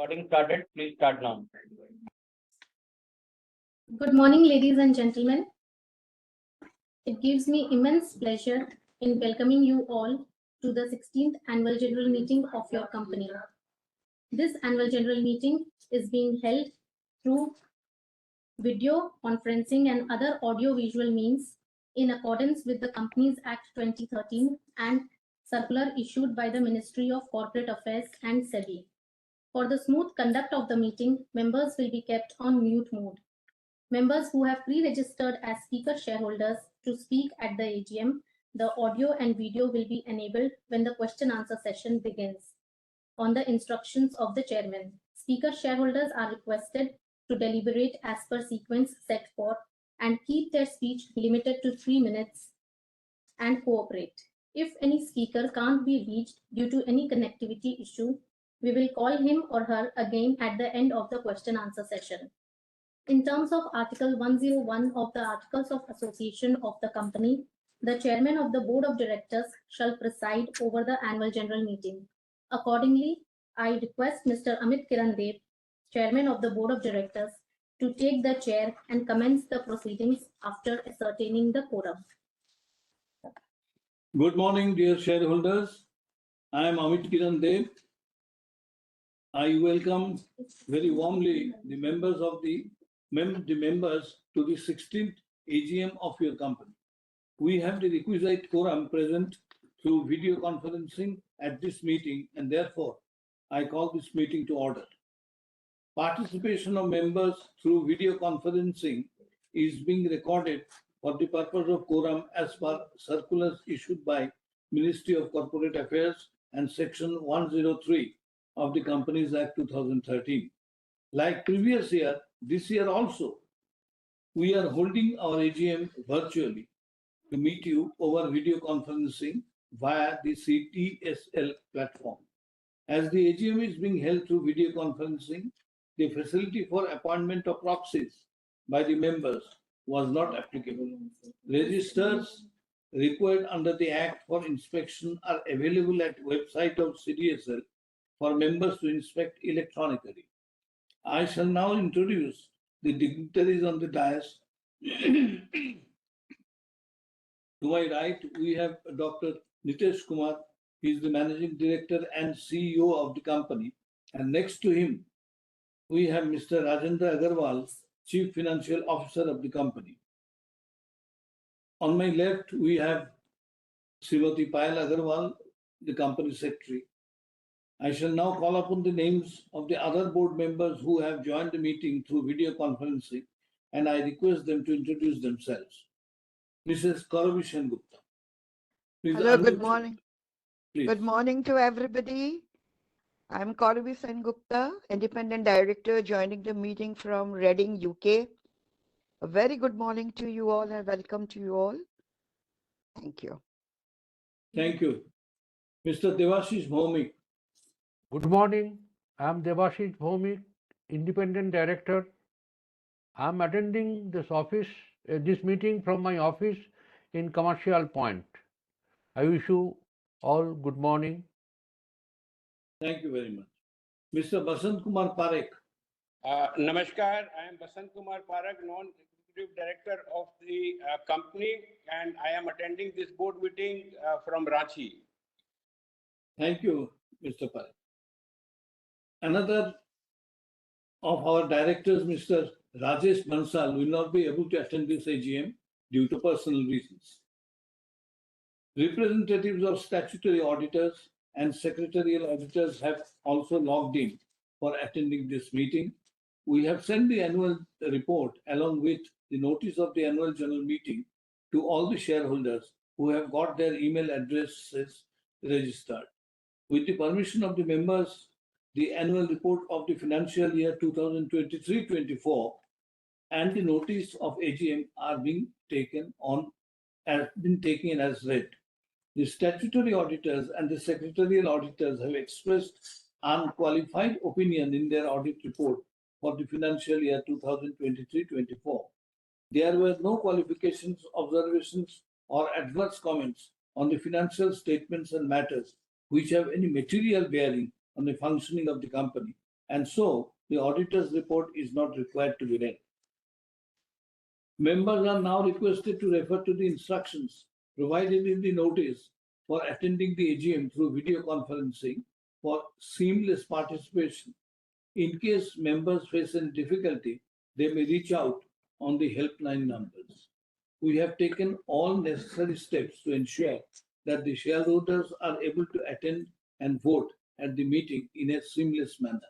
Recording started. Please start now. Good morning, ladies and gentlemen. It gives me immense pleasure in welcoming you all to the 16th Annual General Meeting of your company. This Annual General Meeting is being held through video conferencing and other audio-visual means in accordance with the Companies Act 2013 and circular issued by the Ministry of Corporate Affairs and SEBI. For the smooth conduct of the meeting, members will be kept on mute mode. Members who have pre-registered as speaker shareholders to speak at the AGM, the audio and video will be enabled when the question-answer session begins. On the instructions of the chairman, speaker shareholders are requested to deliberate as per sequence set forth and keep their speech limited to 3 minutes and cooperate. If any speaker can't be reached due to any connectivity issue, we will call him or her again at the end of the question-answer session. In terms of Article 101 of the Articles of Association of the company, the chairman of the board of directors shall preside over the annual general meeting. Accordingly, I request Mr. Amit Kiran Dev, chairman of the board of directors, to take the chair and commence the proceedings after ascertaining the quorum. Good morning, dear shareholders. I am Amit Kiran Dev. I welcome very warmly the members to the 16th AGM of your company. We have the requisite quorum present through video conferencing at this meeting, and therefore I call this meeting to order. Participation of members through video conferencing is being recorded for the purpose of quorum as per circulars issued by Ministry of Corporate Affairs and Section 103 of the Companies Act 2013. Like previous year, this year also, we are holding our AGM virtually to meet you over video conferencing via the CTSL platform. As the AGM is being held through video conferencing, the facility for appointment of proxies by the members was not applicable. Registers required under the Act for inspection are available at website of CDSL for members to inspect electronically. I shall now introduce the dignitaries on the dais. To my right, we have Dr. Nitesh Kumar. He is the Managing Director and CEO of the company. And next to him, we have Mr. Rajendra Agarwal, Chief Financial Officer of the company. On my left, we have Srimati Payal Agarwal, the Company Secretary. I shall now call upon the names of the other board members who have joined the meeting through video conferencing, and I request them to introduce themselves. Mrs. Kauravi Sengupta. Hello, good morning. Please. Good morning to everybody. I'm Kauravi Sengupta, Independent Director, joining the meeting from Reading, UK. A very good morning to you all and welcome to you all. Thank you. Thank you. Mr. Devashish Bhaumik. Good morning. I am Devashish Bhaumik, Independent Director. I am attending this meeting from my office in Commercial Point. I wish you all good morning. Thank you very much. Mr. Basant Kumar Parekh. Namaskar. I am Basant Kumar Parak, Non-Executive Director of the company, and I am attending this board meeting from Ranchi. Thank you, Mr. Parekh. Another of our directors, Mr. Rajesh Bansal, will not be able to attend this AGM due to personal reasons. Representatives of statutory auditors and secretarial auditors have also logged in for attending this meeting. We have sent the annual report along with the notice of the annual general meeting to all the shareholders who have got their email addresses registered. With the permission of the members, the annual report of the financial year 2023-24 and the notice of AGM are being taken as read. The statutory auditors and the secretarial auditors have expressed unqualified opinion in their audit report for the financial year 2023-24. There were no qualifications, observations, or adverse comments on the financial statements and matters which have any material bearing on the functioning of the company, and so the auditor's report is not required to be read. Members are now requested to refer to the instructions provided in the notice for attending the AGM through video conferencing for seamless participation. In case members face any difficulty, they may reach out on the helpline numbers. We have taken all necessary steps to ensure that the shareholders are able to attend and vote at the meeting in a seamless manner.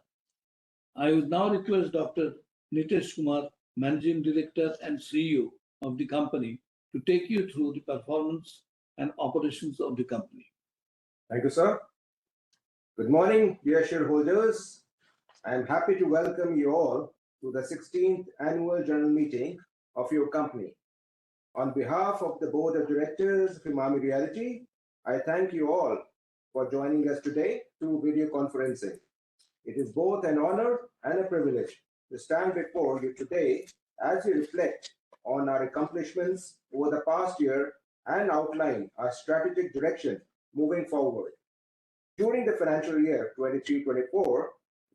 I would now request Dr. Nitesh Kumar, Managing Director and CEO of the company, to take you through the performance and operations of the company. Thank you, sir. Good morning, dear shareholders. I am happy to welcome you all to the 16th Annual General Meeting of your company. On behalf of the Board of Directors of Emami Realty, I thank you all for joining us today through video conferencing. It is both an honor and a privilege to stand before you today as we reflect on our accomplishments over the past year and outline our strategic direction moving forward. During the financial year 23-24,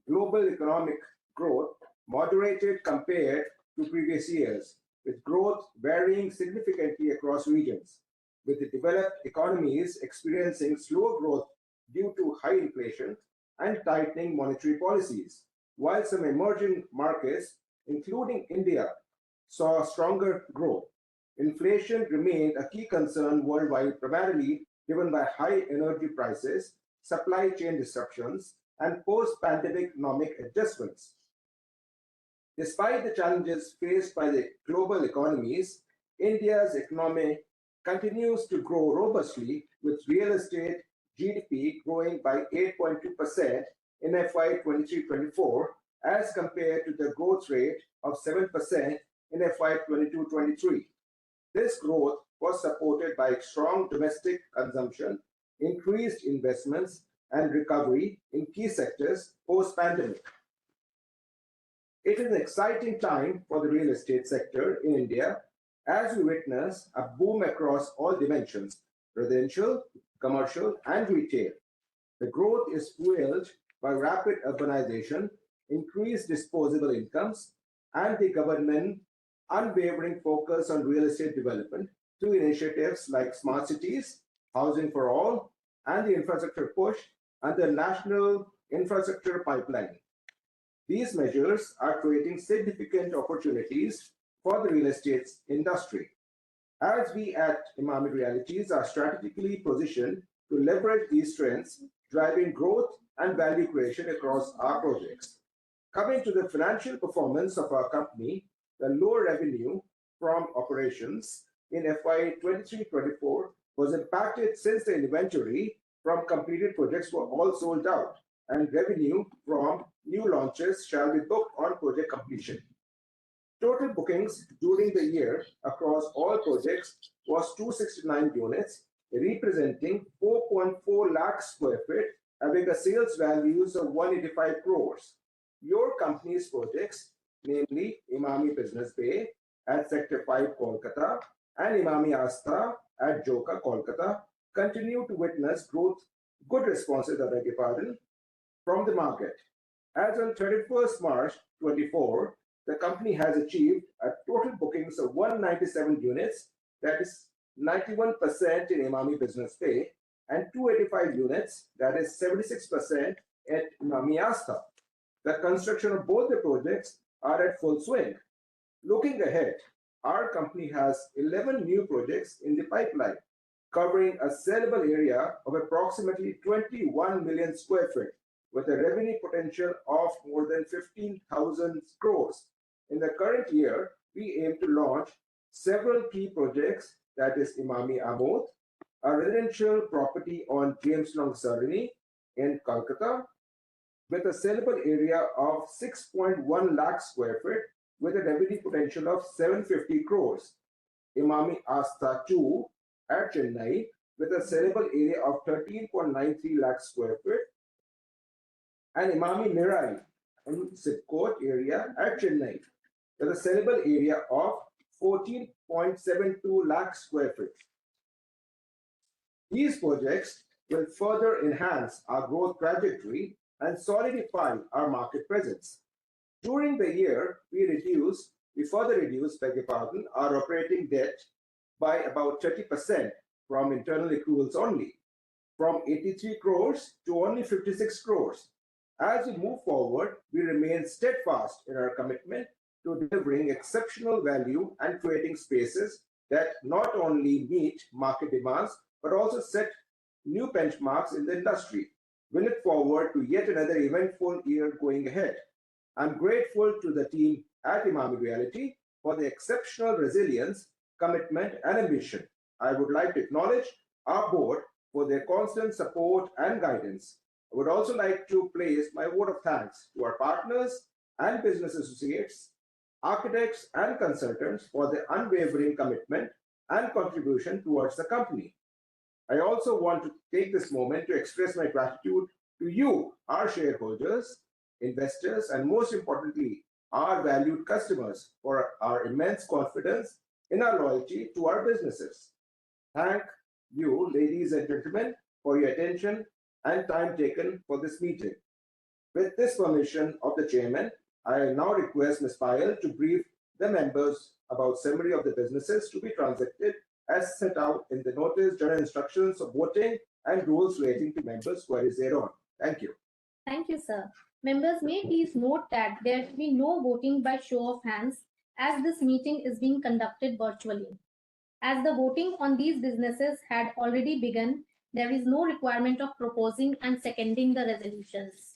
global economic growth moderated compared to previous years, with growth varying significantly across regions, with the developed economies experiencing slower growth due to high inflation and tightening monetary policies, while some emerging markets, including India, saw stronger growth. Inflation remained a key concern worldwide, primarily driven by high energy prices, supply chain disruptions, and post-pandemic economic adjustments. Despite the challenges faced by the global economies, India's economy continues to grow robustly, with real estate GDP growing by 8.2% in FY 23-24 as compared to the growth rate of 7% in FY 22-23. This growth was supported by strong domestic consumption, increased investments, and recovery in key sectors post-pandemic. It is an exciting time for the real estate sector in India as we witness a boom across all dimensions: residential, commercial, and retail. The growth is fueled by rapid urbanization, increased disposable incomes, and the government's unwavering focus on real estate development through initiatives like smart cities, housing for all, and the infrastructure push under National Infrastructure Pipeline. These measures are creating significant opportunities for the real estate industry. As we at Emami Realties are strategically positioned to leverage these trends, driving growth and value creation across our projects. Coming to the financial performance of our company, the lower revenue from operations in FY 23-24 was impacted since the inventory from completed projects were all sold out, and revenue from new launches shall be booked on project completion. Total bookings during the year across all projects was 269 units, representing 4.4 lakh square feet, having a sales values of 185 crores. Your company's projects, namely Emami Business Bay at Sector 5, Kolkata, and Emami Asta at Joka, Kolkata, continue to witness good responses, from the market. As on 31st March 24, the company has achieved a total bookings of 197 units, that is 91% in Emami Business Bay, and 285 units, that is 76% at Emami Asta. The construction of both the projects are at full swing. Looking ahead, our company has 11 new projects in the pipeline, covering a sellable area of approximately 21 million square feet, with a revenue potential of more than 15,000 crores. In the current year, we aim to launch several key projects, that is Emami Amod, a residential property on James Long Sarani in Kolkata, with a sellable area of 6.1 lakh square feet, with a revenue potential of 750 crores. Emami Asta 2 at Chennai, with a sellable area of 13.93 lakh square feet, and Emami Mirai in Sidcot area at Chennai, with a sellable area of 14.72 lakh square feet. These projects will further enhance our growth trajectory and solidify our market presence. During the year, we further reduced, our operating debt by about 30% from internal accruals only, from 83 crores to only 56 crores. As we move forward, we remain steadfast in our commitment to delivering exceptional value and creating spaces that not only meet market demands, but also set new benchmarks in the industry. We look forward to yet another eventful year going ahead. I'm grateful to the team at Emami Realty for the exceptional resilience, commitment, and ambition. I would like to acknowledge our board for their constant support and guidance. I would also like to place my vote of thanks to our partners and business associates, architects, and consultants for their unwavering commitment and contribution towards the company. I also want to take this moment to express my gratitude to you, our shareholders, investors, and most importantly, our valued customers for our immense confidence in our loyalty to our businesses. Thank you, ladies and gentlemen, for your attention and time taken for this meeting. With this permission of the chairman, I now request Ms. Payal to brief the members about summary of the businesses to be transacted as set out in the notice, general instructions of voting, and rules relating to members' queries thereon. Thank you. Thank you, sir. Members may please note that there will be no voting by show of hands as this meeting is being conducted virtually. As the voting on these businesses had already begun, there is no requirement of proposing and seconding the resolutions.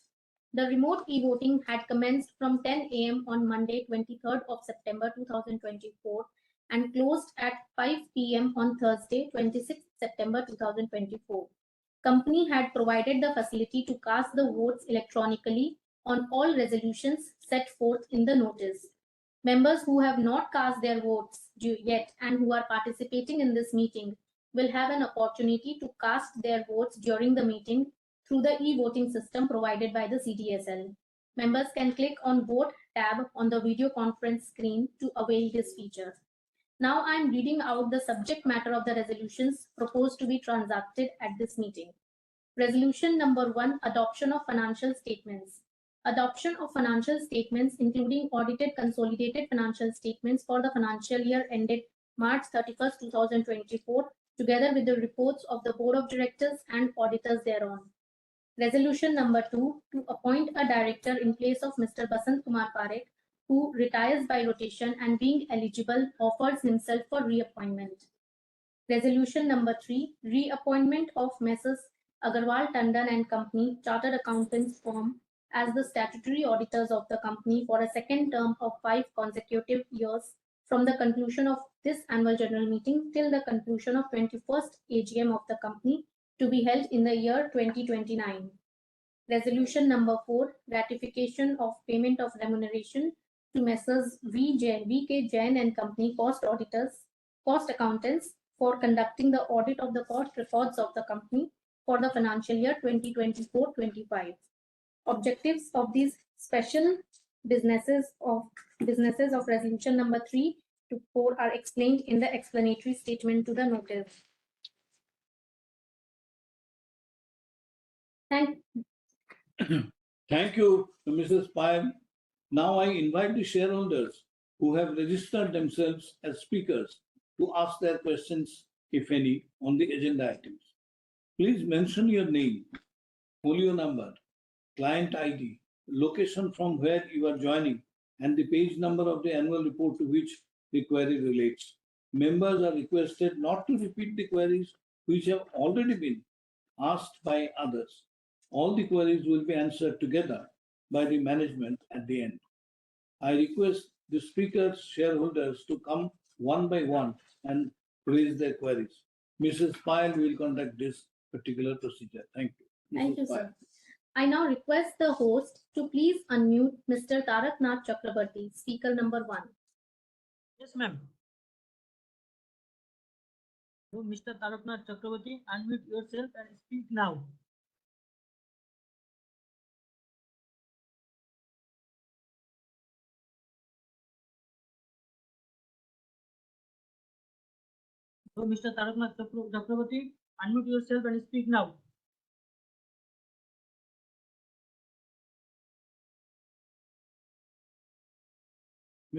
The remote e-voting had commenced from 10 a.m. on Monday, 23rd of September 2024 and closed at 5 p.m. on Thursday, 26th September 2024. Company had provided the facility to cast the votes electronically on all resolutions set forth in the notice. Members who have not cast their votes yet and who are participating in this meeting will have an opportunity to cast their votes during the meeting through the e-voting system provided by the CDSL. Members can click on Vote tab on the video conference screen to avail this feature. Now I am reading out the subject matter of the resolutions proposed to be transacted at this meeting. Resolution number 1, adoption of financial statements. Adoption of financial statements, including audited consolidated financial statements for the financial year ended March 31st, 2024, together with the reports of the Board of Directors and auditors thereon. Resolution number 2, to appoint a director in place of Mr. Basant Kumar Parekh, who retires by rotation and being eligible offers himself for reappointment. Resolution number 3, reappointment of Messrs. Agarwal Tandon and Company, Chartered Accountants Firm, as the statutory auditors of the company for a second term of 5 consecutive years from the conclusion of this annual general meeting till the conclusion of 21st AGM of the company to be held in the year 2029. Resolution number 4, ratification of payment of remuneration to Messrs. V.K. Jain and Company cost accountants for conducting the audit of the cost records of the company for the financial year 2024-25. Objectives of these special businesses of resolution number 3 to 4 are explained in the explanatory statement to the notice. Thank you, Mrs. Payal. Now I invite the shareholders who have registered themselves as speakers to ask their questions, if any, on the agenda items. Please mention your name, folio number, client ID, location from where you are joining, and the page number of the annual report to which the query relates. Members are requested not to repeat the queries which have already been asked by others. All the queries will be answered together by the management at the end. I request the speakers, shareholders to come one by one and raise their queries. Mrs. Payal will conduct this particular procedure. Thank you. Thank you, sir. I now request the host to please unmute Mr. Tarak Nath Chakrabarti, speaker number 1. Yes, ma'am. So, Mr. Tarak Nath Chakrabarti, unmute yourself and speak now. So, Mr. Tarak Nath Chakrabarti, unmute yourself and speak now.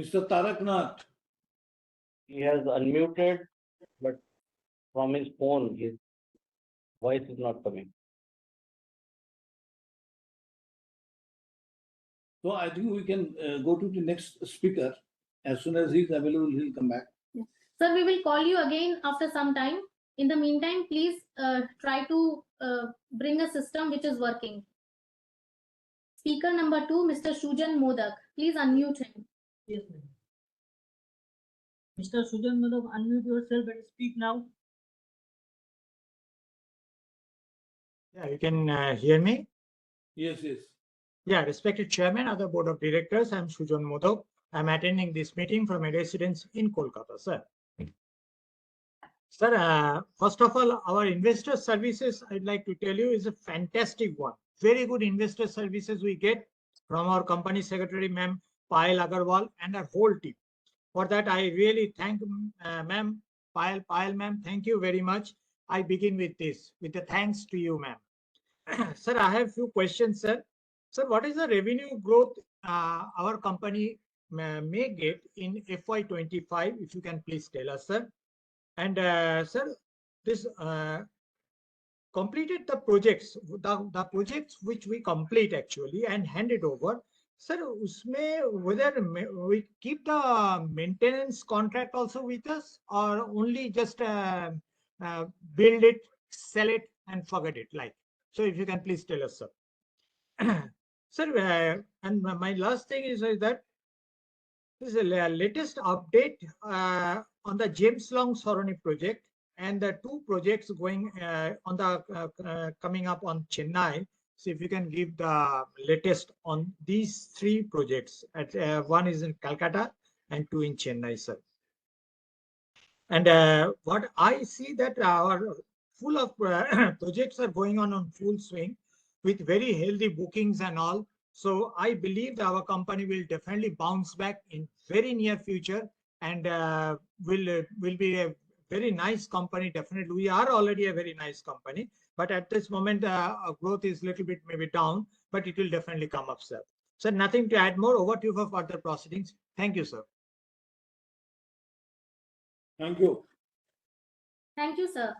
Mr. Taraknath. He has unmuted, but from his phone, his voice is not coming. So I think we can go to the next speaker. As soon as he's available, he'll come back. Sir, we will call you again after some time. In the meantime, please try to bring a system which is working. Speaker number 2, Mr. Shujan Modak. Please unmute him. Yes, ma'am. Mr. Sujan Madhav, unmute yourself and speak now. Yeah, you can hear me. Yes, yes. Yeah, respected Chairman of the Board of Directors, I'm Sujan Modok. I'm attending this meeting from a residence in Kolkata, sir. Sir, first of all, our investor services, I'd like to tell you, is a fantastic one. Very good investor services we get from our company secretary, ma'am Payal Agarwal, and our whole team. For that, I really thank ma'am Payal ma'am. Thank you very much. I begin with this, with the thanks to you, ma'am. Sir, I have few questions, sir. Sir, what is the revenue growth our company may get in FY25? If you can please tell us, sir. And sir, this completed the projects, the projects which we complete actually and hand it over. Sir, usme whether we keep the maintenance contract also with us, or only just build it, sell it, and forget it? Like, so if you can please tell us, sir. Sir, and my last thing is that this is the latest update on the James Long Soroni project and the two projects going on the coming up on Chennai. So if you can give the latest on these three projects, at one is in Calcutta and two in Chennai, sir. And what I see that our full of projects are going on full swing with very healthy bookings and all. So I believe that our company will definitely bounce back in very near future and will be a very nice company. Definitely, we are already a very nice company, but at this moment, our growth is a little bit maybe down, but it will definitely come up, sir. Sir, nothing to add more. Over to you for further proceedings. Thank you, sir. Thank you. Thank you, sir.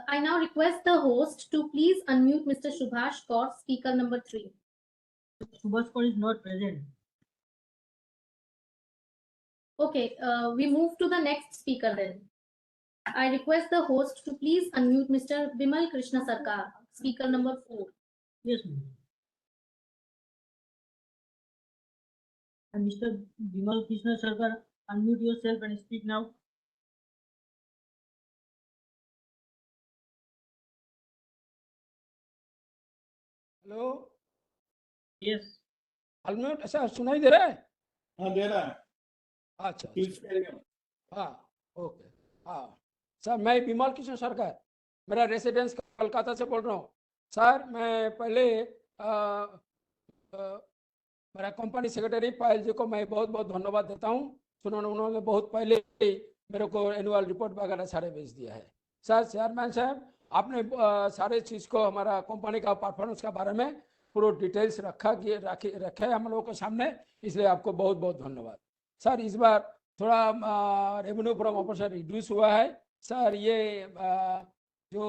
I now request the host to please unmute Mr. Subhash Kaur, speaker number 3. Subhash Kaur is not present. Okay, we move to the next speaker then. I request the host to please unmute Mr. Bimal Krishna Sarkar, speaker number 4. Yes, ma'am. And Mr. Bimal Krishna Sarkar, unmute yourself and speak now. Hello Yes. Unmute ऐसा सुनाई दे रहा है? हाँ, दे रहा है. अच्छा Please carry on. हाँ okay हाँ सर, मैं बिमल किशन सरकार, मेरा रेसिडेंस कोलकाता से बोल रहा हूँ. सर, मैं पहले मेरा कंपनी सेक्रेटरी पायल जी को मैं बहुत बहुत धन्यवाद देता हूँ. उन्होंने बहुत पहले ही मेरे को एनुअल रिपोर्ट वगैरह सारे भेज दिया है. सर, चेयरमैन साहब, आपने सारे चीज़ को हमारा कंपनी का परफॉर्मेंस के बारे में पूरा डिटेल्स रखे हम लोगों के सामने, इसलिए आपको बहुत बहुत धन्यवाद. सर, इस बार थोड़ा रेवेन्यू फ्रॉम ऑपरेशन रिड्यूस हुआ है. सर, ये जो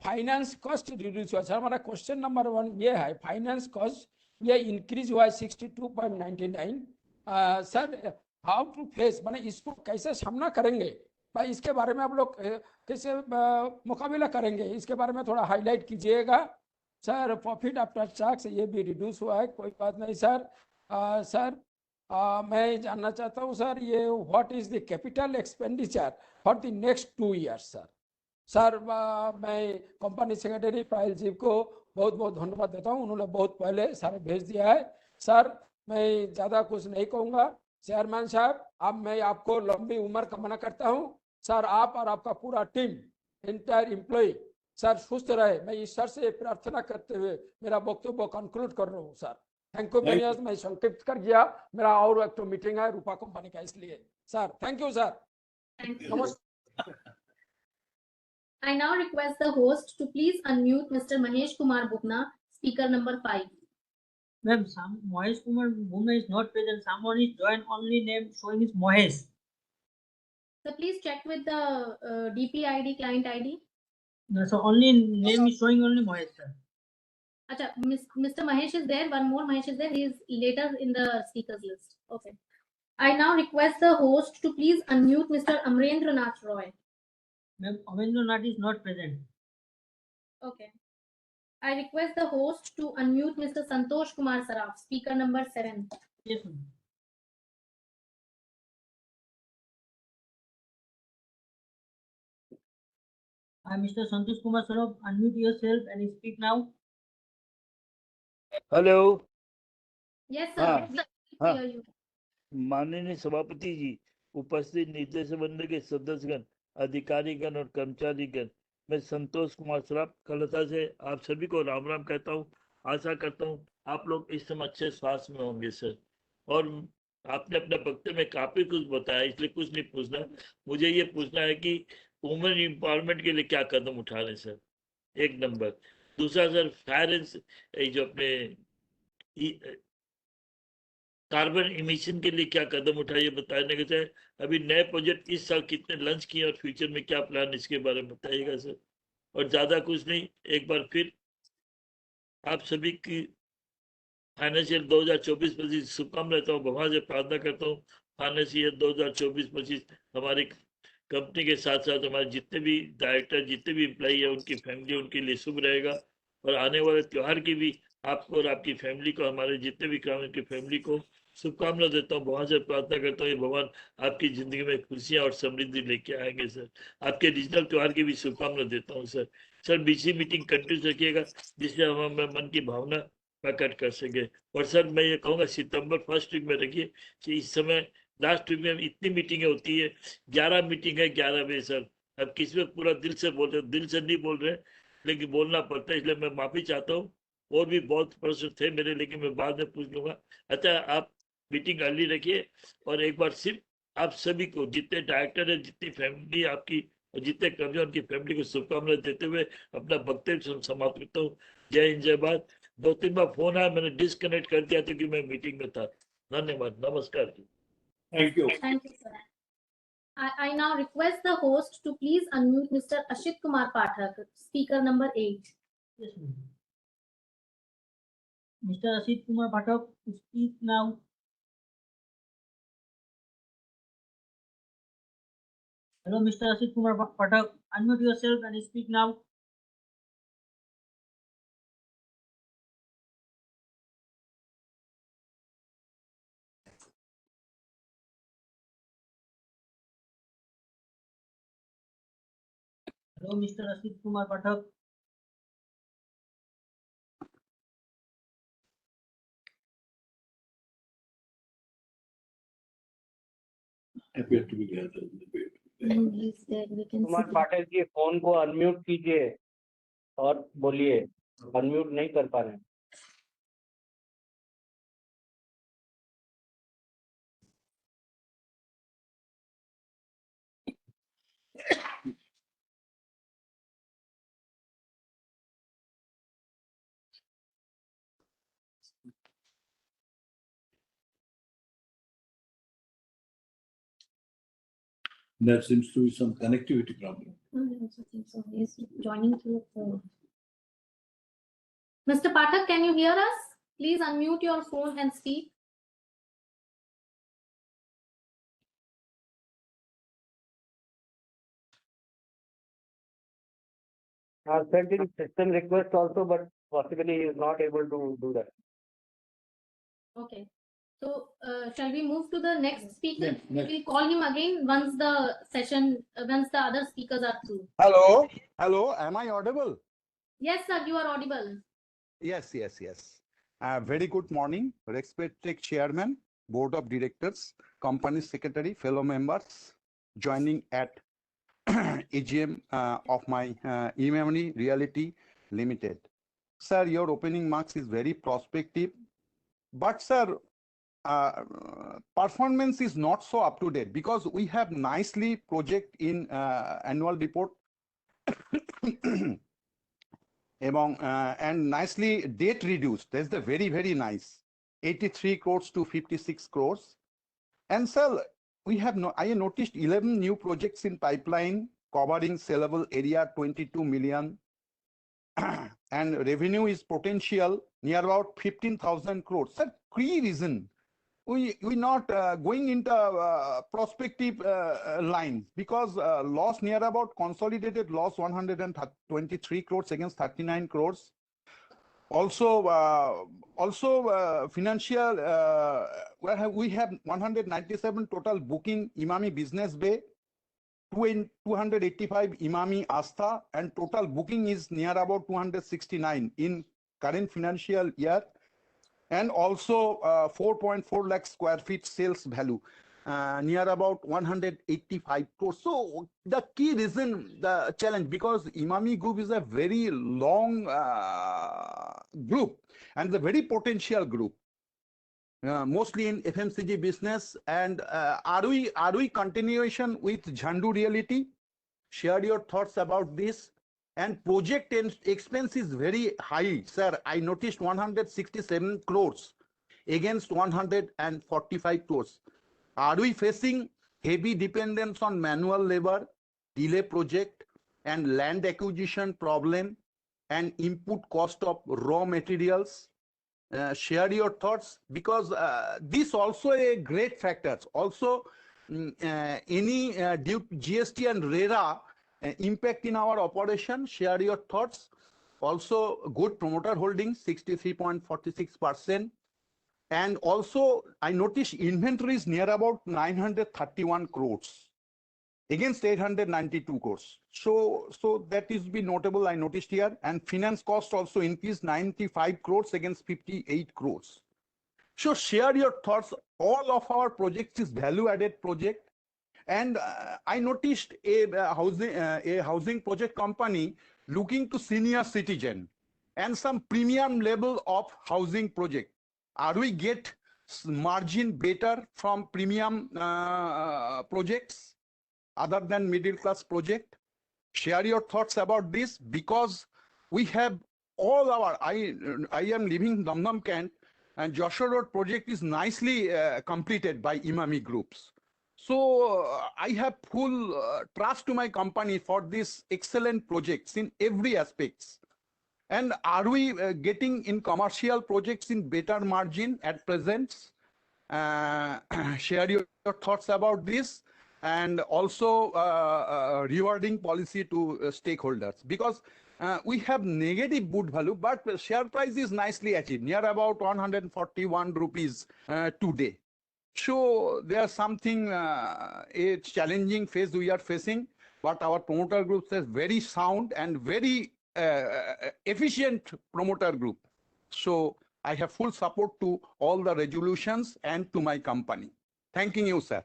फाइनेंस कॉस्ट रिड्यूस हुआ. सर, हमारा क्वेश्चन नंबर 1 ये है, फाइनेंस कॉस्ट ये इंक्रीज हुआ है 62.99. सर, हाउ टू फेस, माने इसको कैसे सामना करेंगे भाई, इसके बारे में आप लोग कैसे मुकाबला करेंगे, इसके बारे में थोड़ा हाईलाइट कीजिएगा. सर, प्रॉफिट आफ्टर टैक्स ये भी रिड्यूस हुआ है, कोई बात नहीं सर. सर, मैं जानना चाहता हूँ सर, ये what is the capital expenditure for the next 2 years sir. Sir, मैं कंपनी सेक्रेटरी पायल जी को बहुत बहुत धन्यवाद देता हूँ, उन्होंने बहुत पहले सारे भेज दिया है. सर, मैं ज़्यादा कुछ नहीं कहूँगा. चेयरमैन साहब, अब मैं आपको लंबी उम्र कामना करता हूँ. सर, आप और आपका पूरा टीम, इंटायर एम्प्लॉय सर सुस्त रहे, मैं ईश्वर से प्रार्थना करते हुए मेरा वक्तव्य कंक्लूड कर रहा हूँ. Sir, thank you very much. मैं संक्षिप्त कर गया, मेरा और एक तो मीटिंग है रूपा कंपनी का, इसलिए सर थैंक यू सर. नमस्कार. I now request the host to please unmute Mr. Mahesh Kumar Bhupna, speaker number 5. Ma'am, some Mohesh Kumar Bhumna is not present. Someone is joined only name showing is Mohesh. So please check with the DP ID, client ID. No, so only name is showing only Mohesh, sir. Acha, Mr. Mahesh is there. One more Mahesh is there. He is later in the speakers list. Okay. I now request the host to please unmute Mr. Amrendra Nath Roy. Ma'am, Amendra Nath is not present. Okay. I request the host to unmute Mr. Santosh Kumar Saraf, speaker number 7. Yes, ma'am. Mr. Santosh Kumar Saraf, unmute yourself and speak now. Hello Yes, sir. हाँ, We हाँ। hear you. माननीय सभापति जी, उपस्थित निर्देशक मंडल के सदस्यगण, अधिकारीगण और कर्मचारीगण, मैं संतोष कुमार सराफ कलता से आप सभी को राम राम कहता हूँ। आशा करता हूँ आप लोग इस समय अच्छे स्वास्थ्य में होंगे सर। और आपने अपने वक्तव्य में काफी कुछ बताया, इसलिए कुछ नहीं पूछना। मुझे ये पूछना है कि वुमेन एम्पावरमेंट के लिए क्या कदम उठा रहे हैं सर, एक नंबर। दूसरा सर, फायर एंड जो अपने कार्बन इमिशन के लिए क्या कदम उठाए बताने के चाहे। अभी नए प्रोजेक्ट इस साल कितने लॉन्च किए और फ्यूचर में क्या प्लान, इसके बारे में बताइएगा सर। और ज्यादा कुछ नहीं, एक बार फिर आप सभी की फाइनेंशियल 2024-25 शुभकामनाएं लेता हूँ, भगवान से प्रार्थना करता हूँ फाइनेंशियल 2024-25 हमारी कंपनी के साथ साथ हमारे जितने भी डायरेक्टर, जितने भी एम्प्लॉई है, उनकी फैमिली, उनके लिए शुभ रहेगा। और आने वाले त्योहार की भी आपको और आपकी फैमिली को, हमारे जितने भी काम की फैमिली को शुभकामना देता हूँ। भगवान से प्रार्थना करता हूँ ये भगवान आपकी जिंदगी में खुशियां और समृद्धि लेके आएंगे सर। आपके रीजनल त्योहार की भी शुभकामना देता हूँ sir. Sir BC meeting continue रखिएगा, जिससे हम अपने मन की भावना प्रकट कर सके। और सर मैं ये कहूँगा सितंबर फर्स्ट वीक में रखिए कि इस समय लास्ट वीक में इतनी मीटिंगें होती है, 11 मीटिंग है 11 बजे सर। अब किसी में पूरा दिल से बोल रहे, दिल से नहीं बोल रहे, लेकिन बोलना पड़ता है, इसलिए मैं माफी चाहता हूँ। और भी बहुत प्रश्न थे मेरे, लेकिन मैं बाद में पूछ लूंगा। अच्छा, आप मीटिंग अर्ली रखिए। और एक बार सिर्फ आप सभी को, जितने डायरेक्टर है, जितनी फैमिली आपकी और जितने कर्मी, उनकी फैमिली को शुभकामनाएं देते हुए अपना वक्तव्य समाप्त करता हूँ। जय हिंद, जय भारत। 2-3 बार फोन आया, मैंने डिस्कनेक्ट कर दिया क्योंकि मैं मीटिंग में था। धन्यवाद, नमस्कार जी। Thank you. Thank you, sir. I now request the host to please unmute Mr. Ashit Kumar Pathak, speaker number 8. Yes, ma'am. Mr. Asit Kumar Pathak, speak now. Hello, Mr. Asit Kumar Pathak, unmute yourself and speak now. Hello, Mr. Asit Kumar Pathak. Appear to be gathered in the bed. He's there. We can Kumar see. Pathak ji phone को unmute कीजिए और बोलिए, unmute नहीं कर पा रहे हैं। There seems to be some connectivity problem. I also think so. He's joining through a phone. Mr. Pathak, can you hear us? Please unmute your phone and speak. I sent in system request also, but possibly he is not able to do that. Okay. So, shall we move to the next speaker? Yes, next. We'll call him again once the session, once the other speakers are through. Hello, hello, am I audible? Yes, sir, you are audible. Yes. Very good morning, respected Chairman, Board of Directors, Company Secretary, fellow members, joining at AGM of my Emami Realty Limited. Sir, your opening marks is very prospective, but sir, performance is not so up to date because we have nicely project in annual report and nicely debt reduced. That's the very nice. 83 crores to 56 crores. And sir, I noticed 11 new projects in pipeline covering sellable area 22 million and revenue is potential near about 15,000 crores. Sir, key reason we not going into prospective lines because loss near about consolidated loss 123 crores against 39 crores. Also, financial, we have 197 total booking Emami Business Bay, 285 Emami Astha, and total booking is near about 269 in current financial year, and also 4.4 lakh square feet sales value. Near about 185 crores. So the key reason, the challenge, because Emami Group is a very long group and the very potential group, mostly in FMCG business. And are we continuation with Jhandu Realty? Share your thoughts about this. And project expense is very high, sir. I noticed 167 crores against 145 crores. Are we facing heavy dependence on manual labor, delay project, and land acquisition problem, and input cost of raw materials? Share your thoughts, because this also a great factor. Also, any due to GST and RERA impact in our operation. Share your thoughts. Also, good promoter holding 63.46%. And also, I noticed inventory is near about 931 crores against 892 crores. So that is be notable, I noticed here. And finance cost also increased 95 crores against 58 crores. So share your thoughts. All of our projects is value-added project. And I noticed a housing project company looking to senior citizen and some premium level of housing project. Are we get margin better from premium projects other than middle class project? Share your thoughts about this, because we have all our, I am living Damdam Kent, and Joshua Road project is nicely completed by Emami Groups. So I have full trust to my company for this excellent projects in every aspects. And are we getting in commercial projects in better margin at present? Share your thoughts about this. And also rewarding policy to stakeholders, because we have negative book value, but share price is nicely achieved, near about 141 rupees today. So there's something, a challenging phase we are facing, but our promoter group is very sound and very efficient promoter group. So I have full support to all the resolutions and to my company. Thanking you, sir.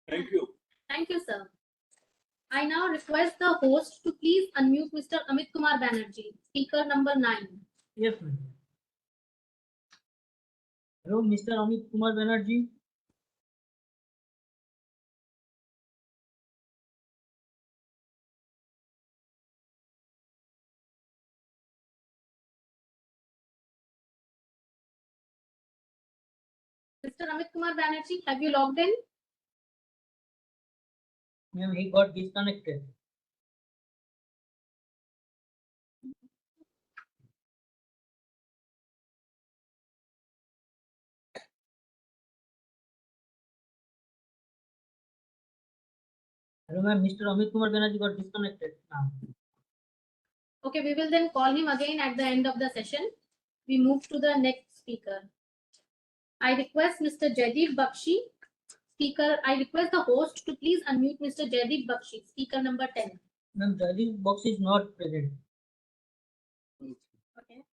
Thank you. Thank you, sir. I now request the host to please unmute Mr. Amit Kumar Banerjee, speaker number 9. Yes, ma'am. Hello, Mr. Amit Kumar Banerjee. Mr. Amit Kumar Banerjee, have you logged in? Ma'am, he got disconnected. Hello, ma'am. Mr. Amit Kumar Banerjee got disconnected now. Okay, we will then call him again at the end of the session. We move to the next speaker. I request Mr. Jaideep Bakshi, speaker. I request the host to please unmute Mr. Jaideep Bakshi, speaker number 10. Ma'am, Jaideep Box is not present. Okay.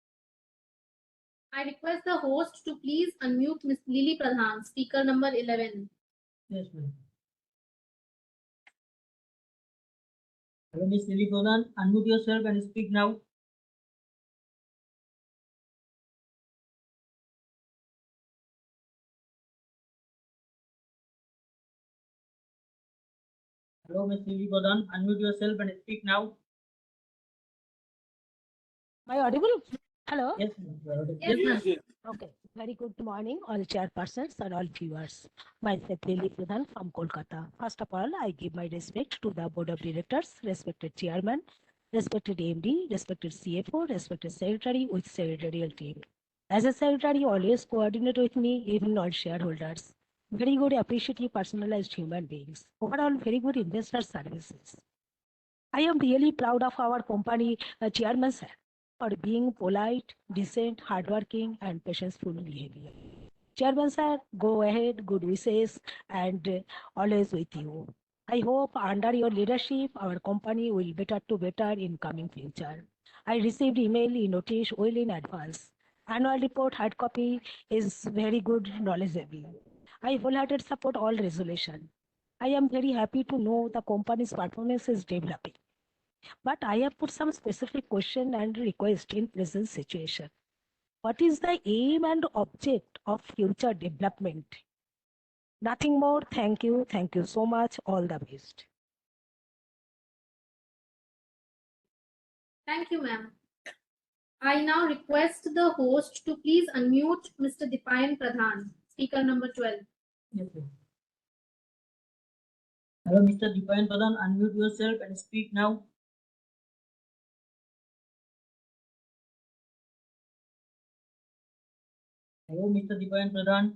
I request the host to please unmute Ms. Lily Pradhan, speaker number 11. Yes, ma'am. Hello, Ms. Lily Pradhan. Unmute yourself and speak now. Hello, Ms. Lily Pradhan. Unmute yourself and speak now. Am I audible? Hello? Yes, ma'am, you are audible. Yes, Yes, ma'am. yes. Okay. Very good morning, all chairpersons and all viewers. Myself, Lily Pradhan from Kolkata. First of all, I give my respect to the Board of Directors, respected Chairman, respected MD, respected CFO, respected Secretary with Secretarial team. As a Secretary, always coordinate with me, even all shareholders. Very good, appreciative, personalized human beings. Overall, very good investor services. I am really proud of our company chairman sir for being polite, decent, hardworking, and patience-full behavior. Chairman sir, go ahead, good wishes, and always with you. I hope under your leadership, our company will better to better in coming future. I received email notice well in advance. Annual report hard copy is very good, knowledgeable. I wholeheartedly support all resolution. I am very happy to know the company's performance is developing. But I have put some specific question and request in present situation. What is the aim and object of future development? Nothing more. Thank you. Thank you so much. All the best. Thank you, ma'am. I now request the host to please unmute Mr. Dipayan Pradhan, speaker number 12. Yes, ma'am. Hello, Mr. Dipayan Pradhan, unmute yourself and speak now. Hello, Mr. Dipayan Pradhan.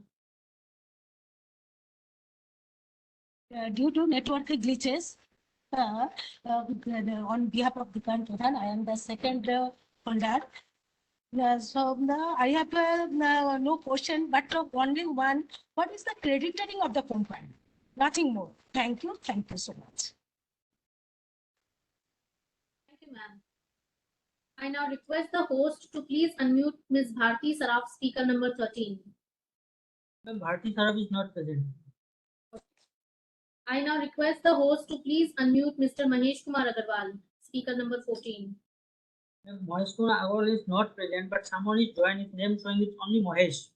Due to network glitches, on behalf of Dipan Pradhan, I am the second holder. I have no question, but only one. What is the crediting of the company? Nothing more. Thank you. Thank you so much. Thank you, ma'am. I now request the host to please unmute Ms. Bharti Saraf, speaker number 13. Ma'am, Bharti Saraf is not present. I now request the host to please unmute Mr. Mahesh Kumar Agarwal, speaker number 14. Ma'am, Mahesh Kumar Agarwal is not present, but someone is joined. His name showing it's only Mahesh.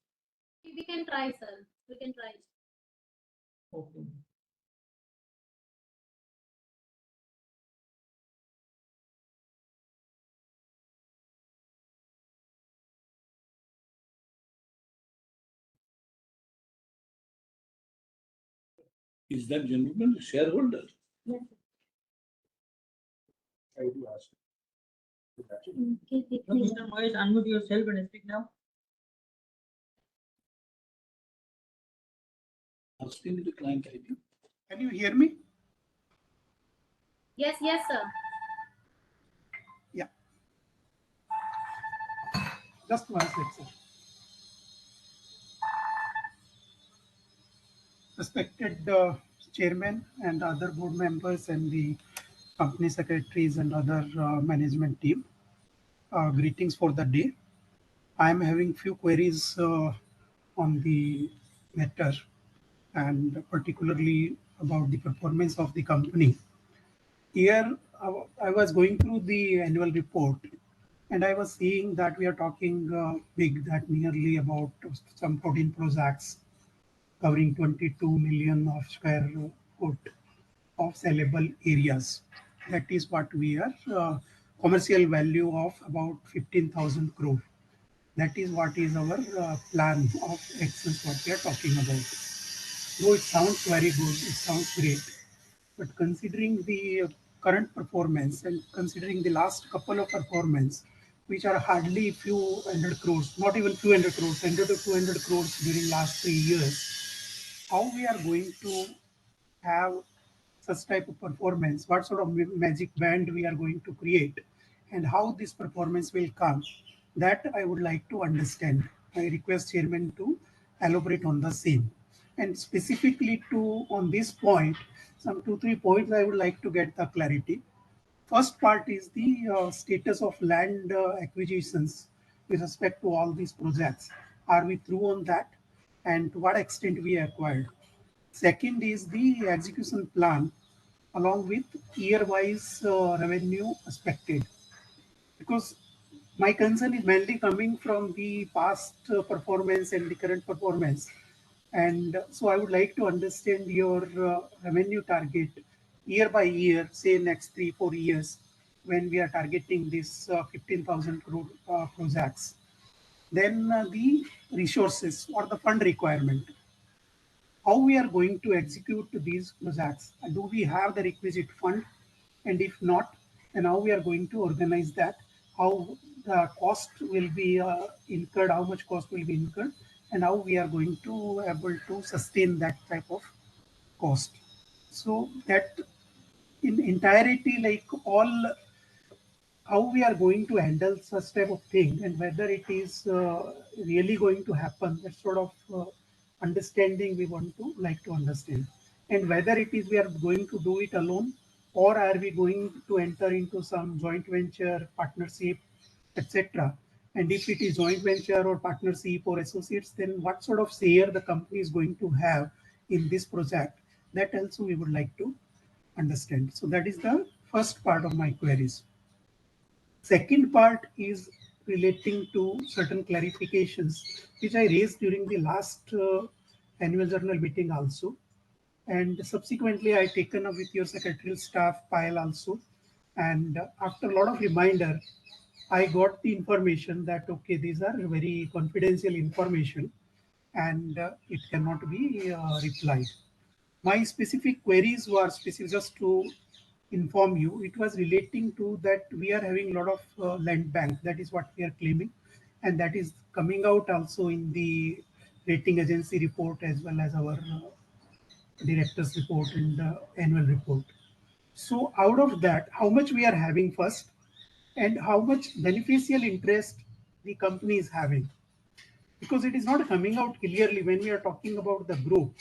We can try, sir. We can try. Okay. Is that gentleman a shareholder? Yes. I do ask. So, Mr. Mahesh, unmute yourself and speak now. Ask him the client ID. Can you hear me? Yes, yes, sir. Just one second, sir. Respected chairman and other board members and the company secretaries and other management team, greetings for the day. I am having few queries on the matter and particularly about the performance of the company. Here, I was going through the annual report and I was seeing that we are talking big, that nearly about some 14 projects covering 22 million of square foot of sellable areas. That is what we are, commercial value of about 15,000 crore. That is what is our plan of actions what we are talking about. Though it sounds very good, it sounds great, but considering the current performance and considering the last couple of performance, which are hardly few hundred crores, not even few hundred crores, 100 to 200 crores during last 3 years, how we are going to have such type of performance, what sort of magic band we are going to create, and how this performance will come, that I would like to understand. I request chairman to elaborate on the same. And specifically to on this point, some 2-3 points I would like to get the clarity. First part is the status of land acquisitions with respect to all these projects. Are we through on that? And to what extent we acquired? Second is the execution plan along with year-wise revenue expected. Because my concern is mainly coming from the past performance and the current performance. And so I would like to understand your revenue target year by year, say next 3-4 years, when we are targeting this 15,000 crore projects. Then the resources or the fund requirement. How we are going to execute these projects? Do we have the requisite fund? And if not, then how we are going to organize that? How the cost will be incurred? How much cost will be incurred? And how we are going to able to sustain that type of cost? So that in entirety, like all how we are going to handle such type of thing and whether it is really going to happen, that sort of understanding we want to like to understand, and whether it is we are going to do it alone or are we going to enter into some joint venture partnership, etc. And if it is joint venture or partnership or associates, then what sort of share the company is going to have in this project, that also we would like to understand. So that is the first part of my queries. Second part is relating to certain clarifications which I raised during the last annual journal meeting also. And subsequently, I taken up with your secretarial staff file also. And after a lot of reminder, I got the information that, okay, these are very confidential information and it cannot be replied. My specific queries were specific, just to inform you, it was relating to that we are having a lot of land bank. That is what we are claiming. And that is coming out also in the rating agency report as well as our director's report and annual report. So out of that, how much we are having first and how much beneficial interest the company is having. Because it is not coming out clearly when we are talking about the group,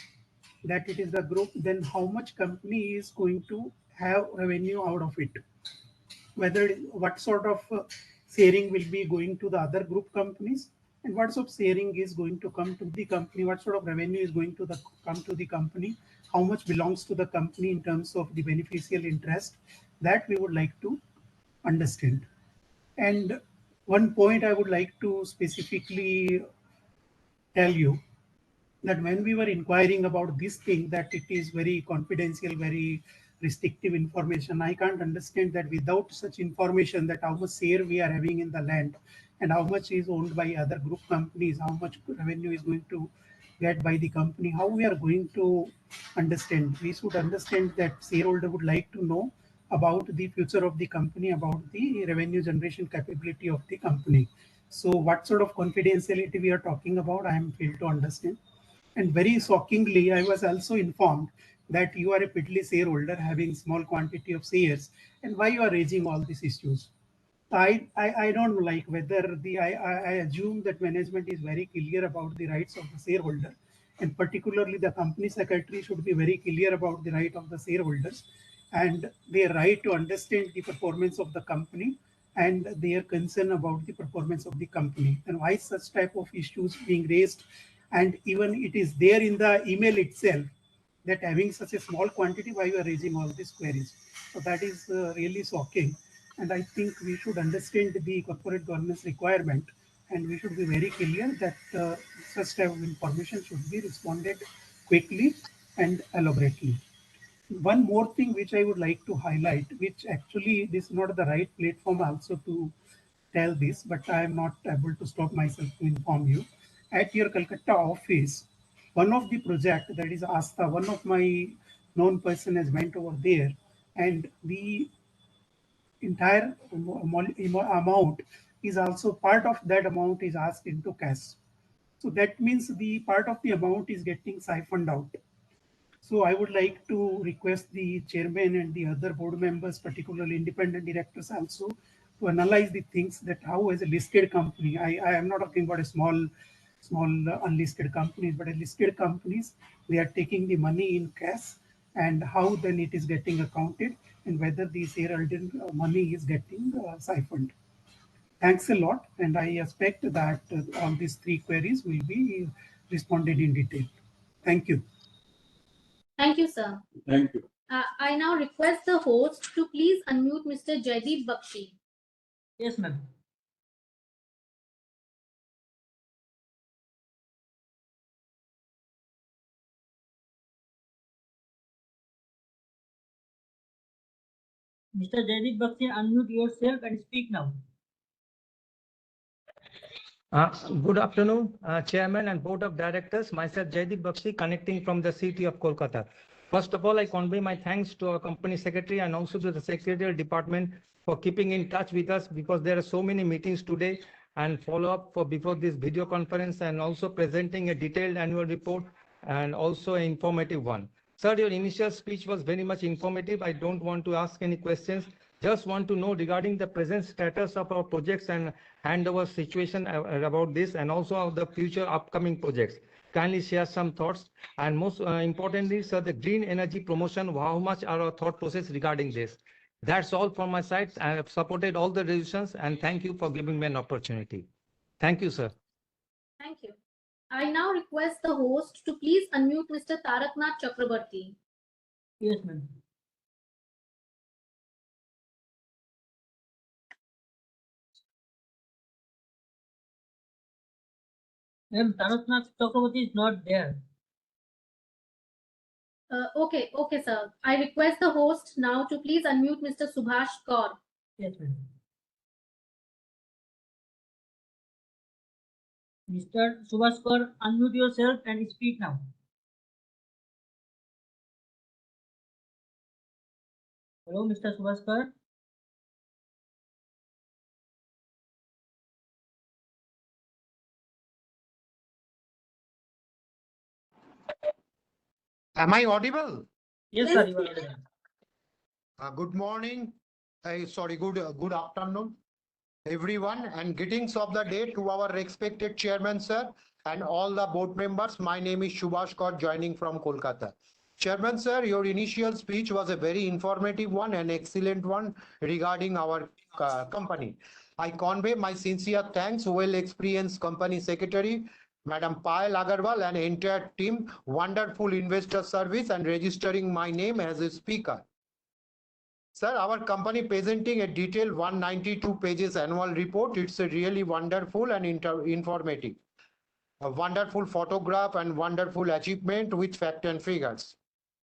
that it is the group, then how much company is going to have revenue out of it, whether what sort of sharing will be going to the other group companies and what sort of sharing is going to come to the company, what sort of revenue is going to come to the company, how much belongs to the company in terms of the beneficial interest, that we would like to understand. And one point I would like to specifically tell you, that when we were inquiring about this thing, that it is very confidential, very restrictive information. I can't understand that without such information, that how much share we are having in the land and how much is owned by other group companies, how much revenue is going to get by the company, how we are going to understand. We should understand that shareholder would like to know about the future of the company, about the revenue generation capability of the company. So what sort of confidentiality we are talking about, I am failed to understand. And very shockingly, I was also informed that you are a piddly shareholder having small quantity of shares, and why you are raising all these issues. I don't like whether I assume that management is very clear about the rights of the shareholder, and particularly the company secretary should be very clear about the right of the shareholders and their right to understand the performance of the company and their concern about the performance of the company. And why such type of issues being raised, and even it is there in the email itself, that having such a small quantity, why you are raising all these queries. So that is really shocking. And I think we should understand the corporate governance requirement, and we should be very clear that such type of information should be responded quickly and elaborately. One more thing which I would like to highlight, which actually this is not the right platform also to tell this, but I am not able to stop myself to inform you. At your Calcutta office, one of the project, that is Asta, one of my known person has went over there, and the entire amount is also part of that amount is asked into cash. So that means the part of the amount is getting siphoned out. So I would like to request the chairman and the other board members, particularly independent directors also, to analyze the things, that how as a listed company, I am not talking about a small unlisted companies, but a listed companies, they are taking the money in cash, and how then it is getting accounted, and whether the shareholder money is getting siphoned. Thanks a lot, and I expect that all these three queries will be responded in detail. Thank you. Thank you, sir. Thank you. I now request the host to please unmute Mr. Jaideep Bakshi. Yes, ma'am. Mr. Jaideep Bakshi, unmute yourself and speak now. Good afternoon, Chairman and Board of Directors. Myself, Jaideep Bakshi, connecting from the city of Kolkata. First of all, I convey my thanks to our company secretary and also to the secretarial department for keeping in touch with us, because there are so many meetings today and follow up for before this video conference, and also presenting a detailed annual report and also an informative one. Sir, your initial speech was very much informative. I don't want to ask any questions. Just want to know regarding the present status of our projects and handover situation about this, and also of the future upcoming projects. Kindly share some thoughts. And most importantly, sir, the green energy promotion, how much are our thought process regarding this? That's all from my side. I have supported all the resolutions, and thank you for giving me an opportunity. Thank you, sir. Thank you. I now request the host to please unmute Mr. Taraknath Chakrabarti. Yes, ma'am. Ma'am, Taraknath Chakrabarti is not there. Okay, sir. I request the host now to please unmute Mr. Subhash Kaur. Yes, ma'am. Mr. Subhash Kaur, unmute yourself and speak now. Hello, Mr. Subhash Kaur. Am I audible? Yes, sir, you are audible. Good morning. Good afternoon, everyone, and greetings of the day to our respected chairman, sir, and all the board members. My name is Subhash Kaur, joining from Kolkata. Chairman, sir, your initial speech was a very informative one and excellent one regarding our company. I convey my sincere thanks, well-experienced company secretary, Madam Payal Agarwal, and entire team. Wonderful investor service and registering my name as a speaker. Sir, our company presenting a detailed 192 pages annual report. It's a really wonderful and informative. A wonderful photograph and wonderful achievement with fact and figures.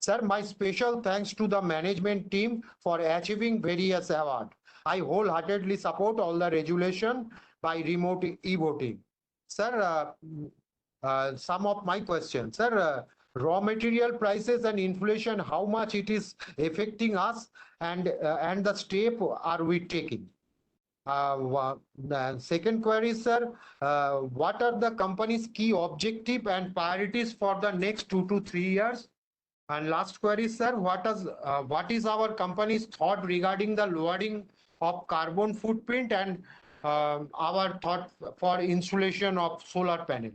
Sir, my special thanks to the management team for achieving various awards. I wholeheartedly support all the resolution by remote e-voting. Sir, some of my questions. Sir, raw material prices and inflation, how much it is affecting us, and the step are we taking? The second query, sir, what are the company's key objective and priorities for the next 2 to 3 years? And last query, sir, what is our company's thought regarding the lowering of carbon footprint and our thought for installation of solar panel?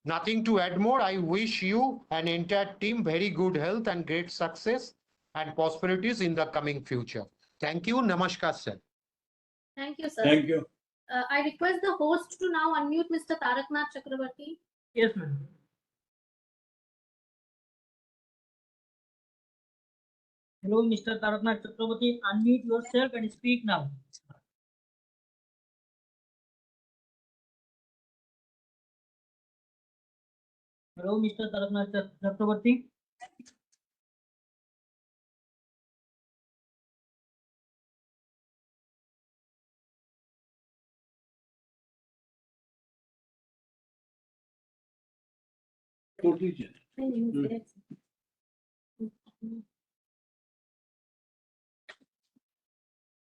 Nothing to add more. I wish you and entire team very good health and great success and prosperities in the coming future. Thank you. Namaskar, sir. Thank you, sir. Thank you. I request the host to now unmute Mr. Taraknath Chakrabarti. Yes, ma'am. Hello, Mr. Taraknath Chakrabarti, unmute yourself and speak now. Hello, Mr. Taraknath Chakrabarti. Totally.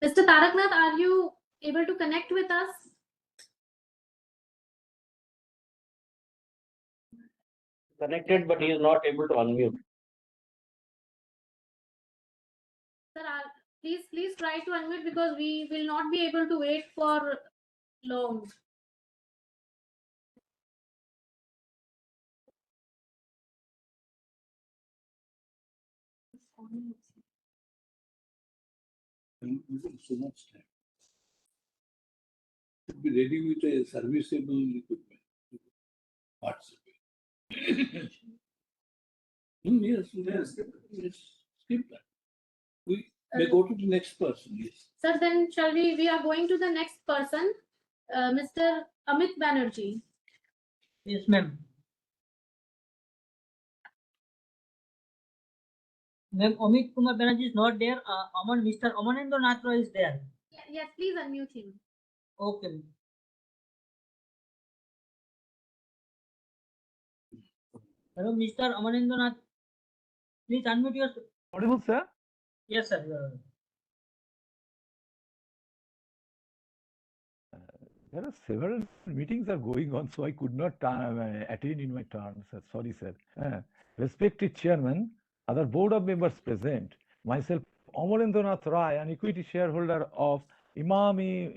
Mr. Taraknath, are you able to connect with us? Connected, but he is not able to unmute. Sir, please try to unmute, because we will not be able to wait for long. So much time. Should be ready with a serviceable equipment. Parts. Yes, skip that. We may go to the next person. Yes. Sir, then shall we are going to the next person, Mr. Amit Banerjee. Yes, ma'am. Ma'am, Amit Kumar Banerjee is not there. Mr. Amanendra Nath Roy is there. Yes, please unmute him. Okay. ma'am. Hello, Mr. Amanendra Nath. Please unmute your. Audible, sir? Yes, sir. you are. There are several meetings are going on, so I could not attend in my turn, sir. Sorry, sir. Respected chairman, other board of members present, myself, Amarendranath Rai, an equity shareholder of Emami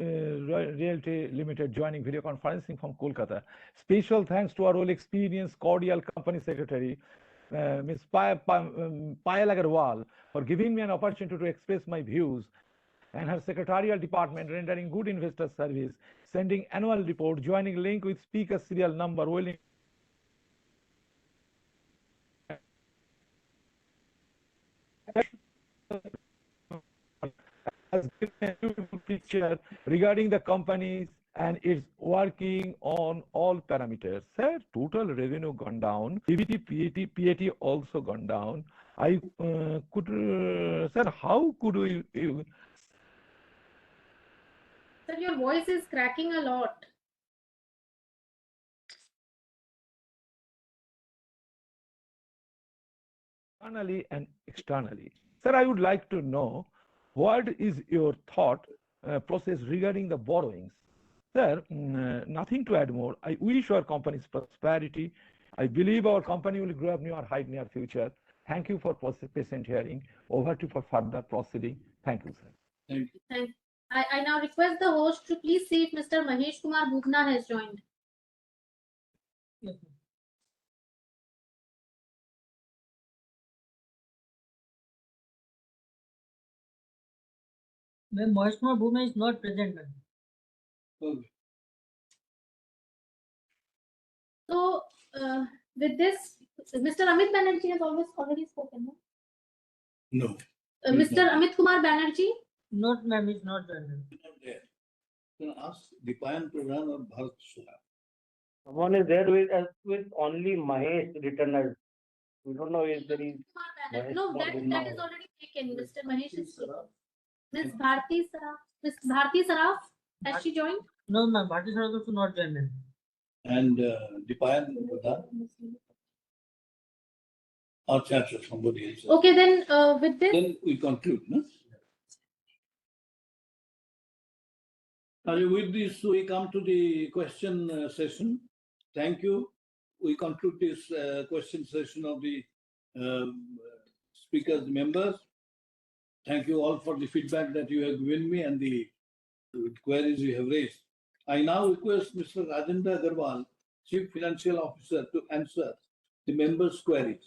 Realty Limited, joining video conferencing from Kolkata. Special thanks to our all experienced, cordial company secretary, Ms. Payal Agarwal, for giving me an opportunity to express my views, and her secretarial department rendering good investor service, sending annual report, joining link with speaker serial number, willing has given a beautiful picture regarding the companies and it's working on all parameters. Sir, total revenue gone down, PBT, PAT also gone down. Sir, how could we Sir, your voice is cracking a lot. internally and externally? Sir, I would like to know what is your thought process regarding the borrowings? Sir, nothing to add more. I wish our company's prosperity. I believe our company will grow up near height near future. Thank you for patient hearing. Over to you for further proceeding. Thank you, sir. Thank you. I now request the host to please see if Mr. Mahesh Kumar Bhugna has joined. Yes, ma'am. Mahesh Kumar Bhuma is not present, ma'am. Okay. So, with this, Mr. Amit Banerjee has already spoken. No? No. Mr. Amit Kumar Banerjee? Not, ma'am, is not there. ma'am. Not there. Can I ask Dipayan Pradhan or Bharat Shah? Someone is there with only Mahesh written as. We don't know if there is. Mahesh No, Kumar that Bhuma. is already taken. Mr. Mahesh is taken. Ms. Bharti Saraf. Ms. Bharti Saraf, has she joined? No, ma'am. Bharti Saraf also not there, ma'am. And Dipayan Pradhan or Chacha, somebody else. Okay, then with this. Then we conclude. No? With this, we come to the question session. Thank you. We conclude this question session of the speakers, members. Thank you all for the feedback that you have given me and the queries you have raised. I now request Mr. Rajendra Agarwal, Chief Financial Officer, to answer the members' queries.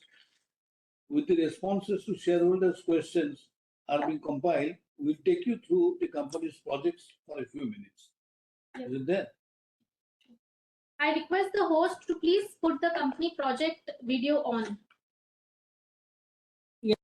With the responses to shareholders' questions are being compiled, we'll take you through the company's projects for a few minutes. Yes. Is it there? I request the host to please put the company project video on. Yes.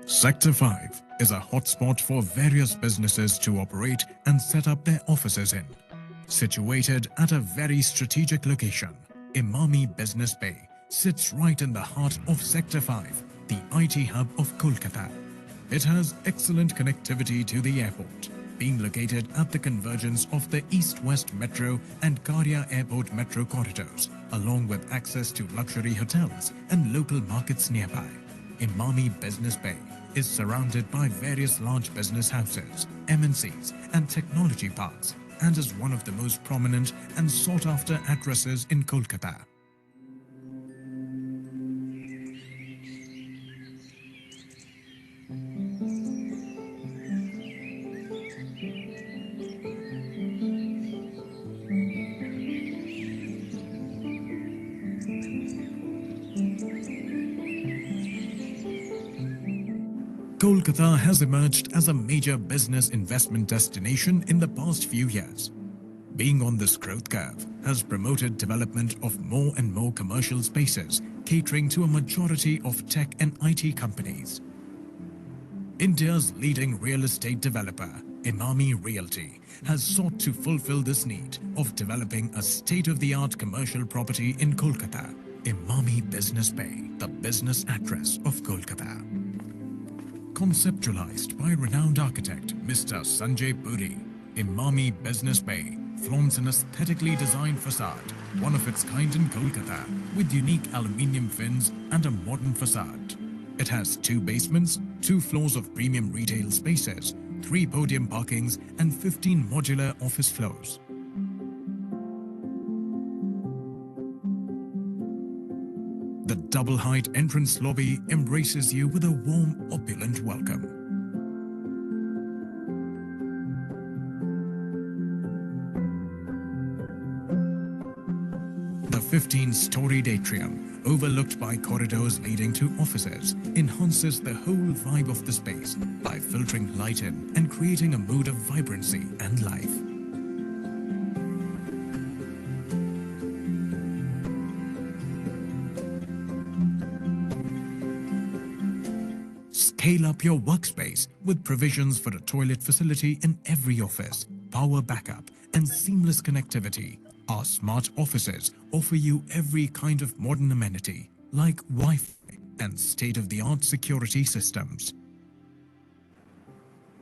Sector 5 is a hotspot for various businesses to operate and set up their offices in. Situated at a very strategic location, Emami Business Bay sits right in the heart of Sector 5, the IT hub of Kolkata. It has excellent connectivity to the airport, being located at the convergence of the East-West Metro and Karya Airport Metro corridors, along with access to luxury hotels and local markets nearby. Emami Business Bay is surrounded by various large business houses, MNCs and technology parks, and is one of the most prominent and sought-after addresses in Kolkata. Kolkata has emerged as a major business investment destination in the past few years. Being on this growth curve has promoted development of more and more commercial spaces, catering to a majority of tech and IT companies. India's leading real estate developer, Emami Realty, has sought to fulfill this need of developing a state-of-the-art commercial property in Kolkata. Emami Business Bay, the business address of Kolkata. Conceptualized by renowned architect Mr. Sanjay Puri, Emami Business Bay flaunts an aesthetically designed facade, one of its kind in Kolkata, with unique aluminium fins and a modern facade. It has 2 basements, 2 floors of premium retail spaces, 3 podium parkings and 15 modular office floors. The double-height entrance lobby embraces you with a warm, opulent welcome. The 15-storied atrium, overlooked by corridors leading to offices, enhances the whole vibe of the space by filtering light in and creating a mood of vibrancy and life. Scale up your workspace with provisions for a toilet facility in every office, power backup, and seamless connectivity. Our smart offices offer you every kind of modern amenity, like Wi-Fi and state-of-the-art security systems.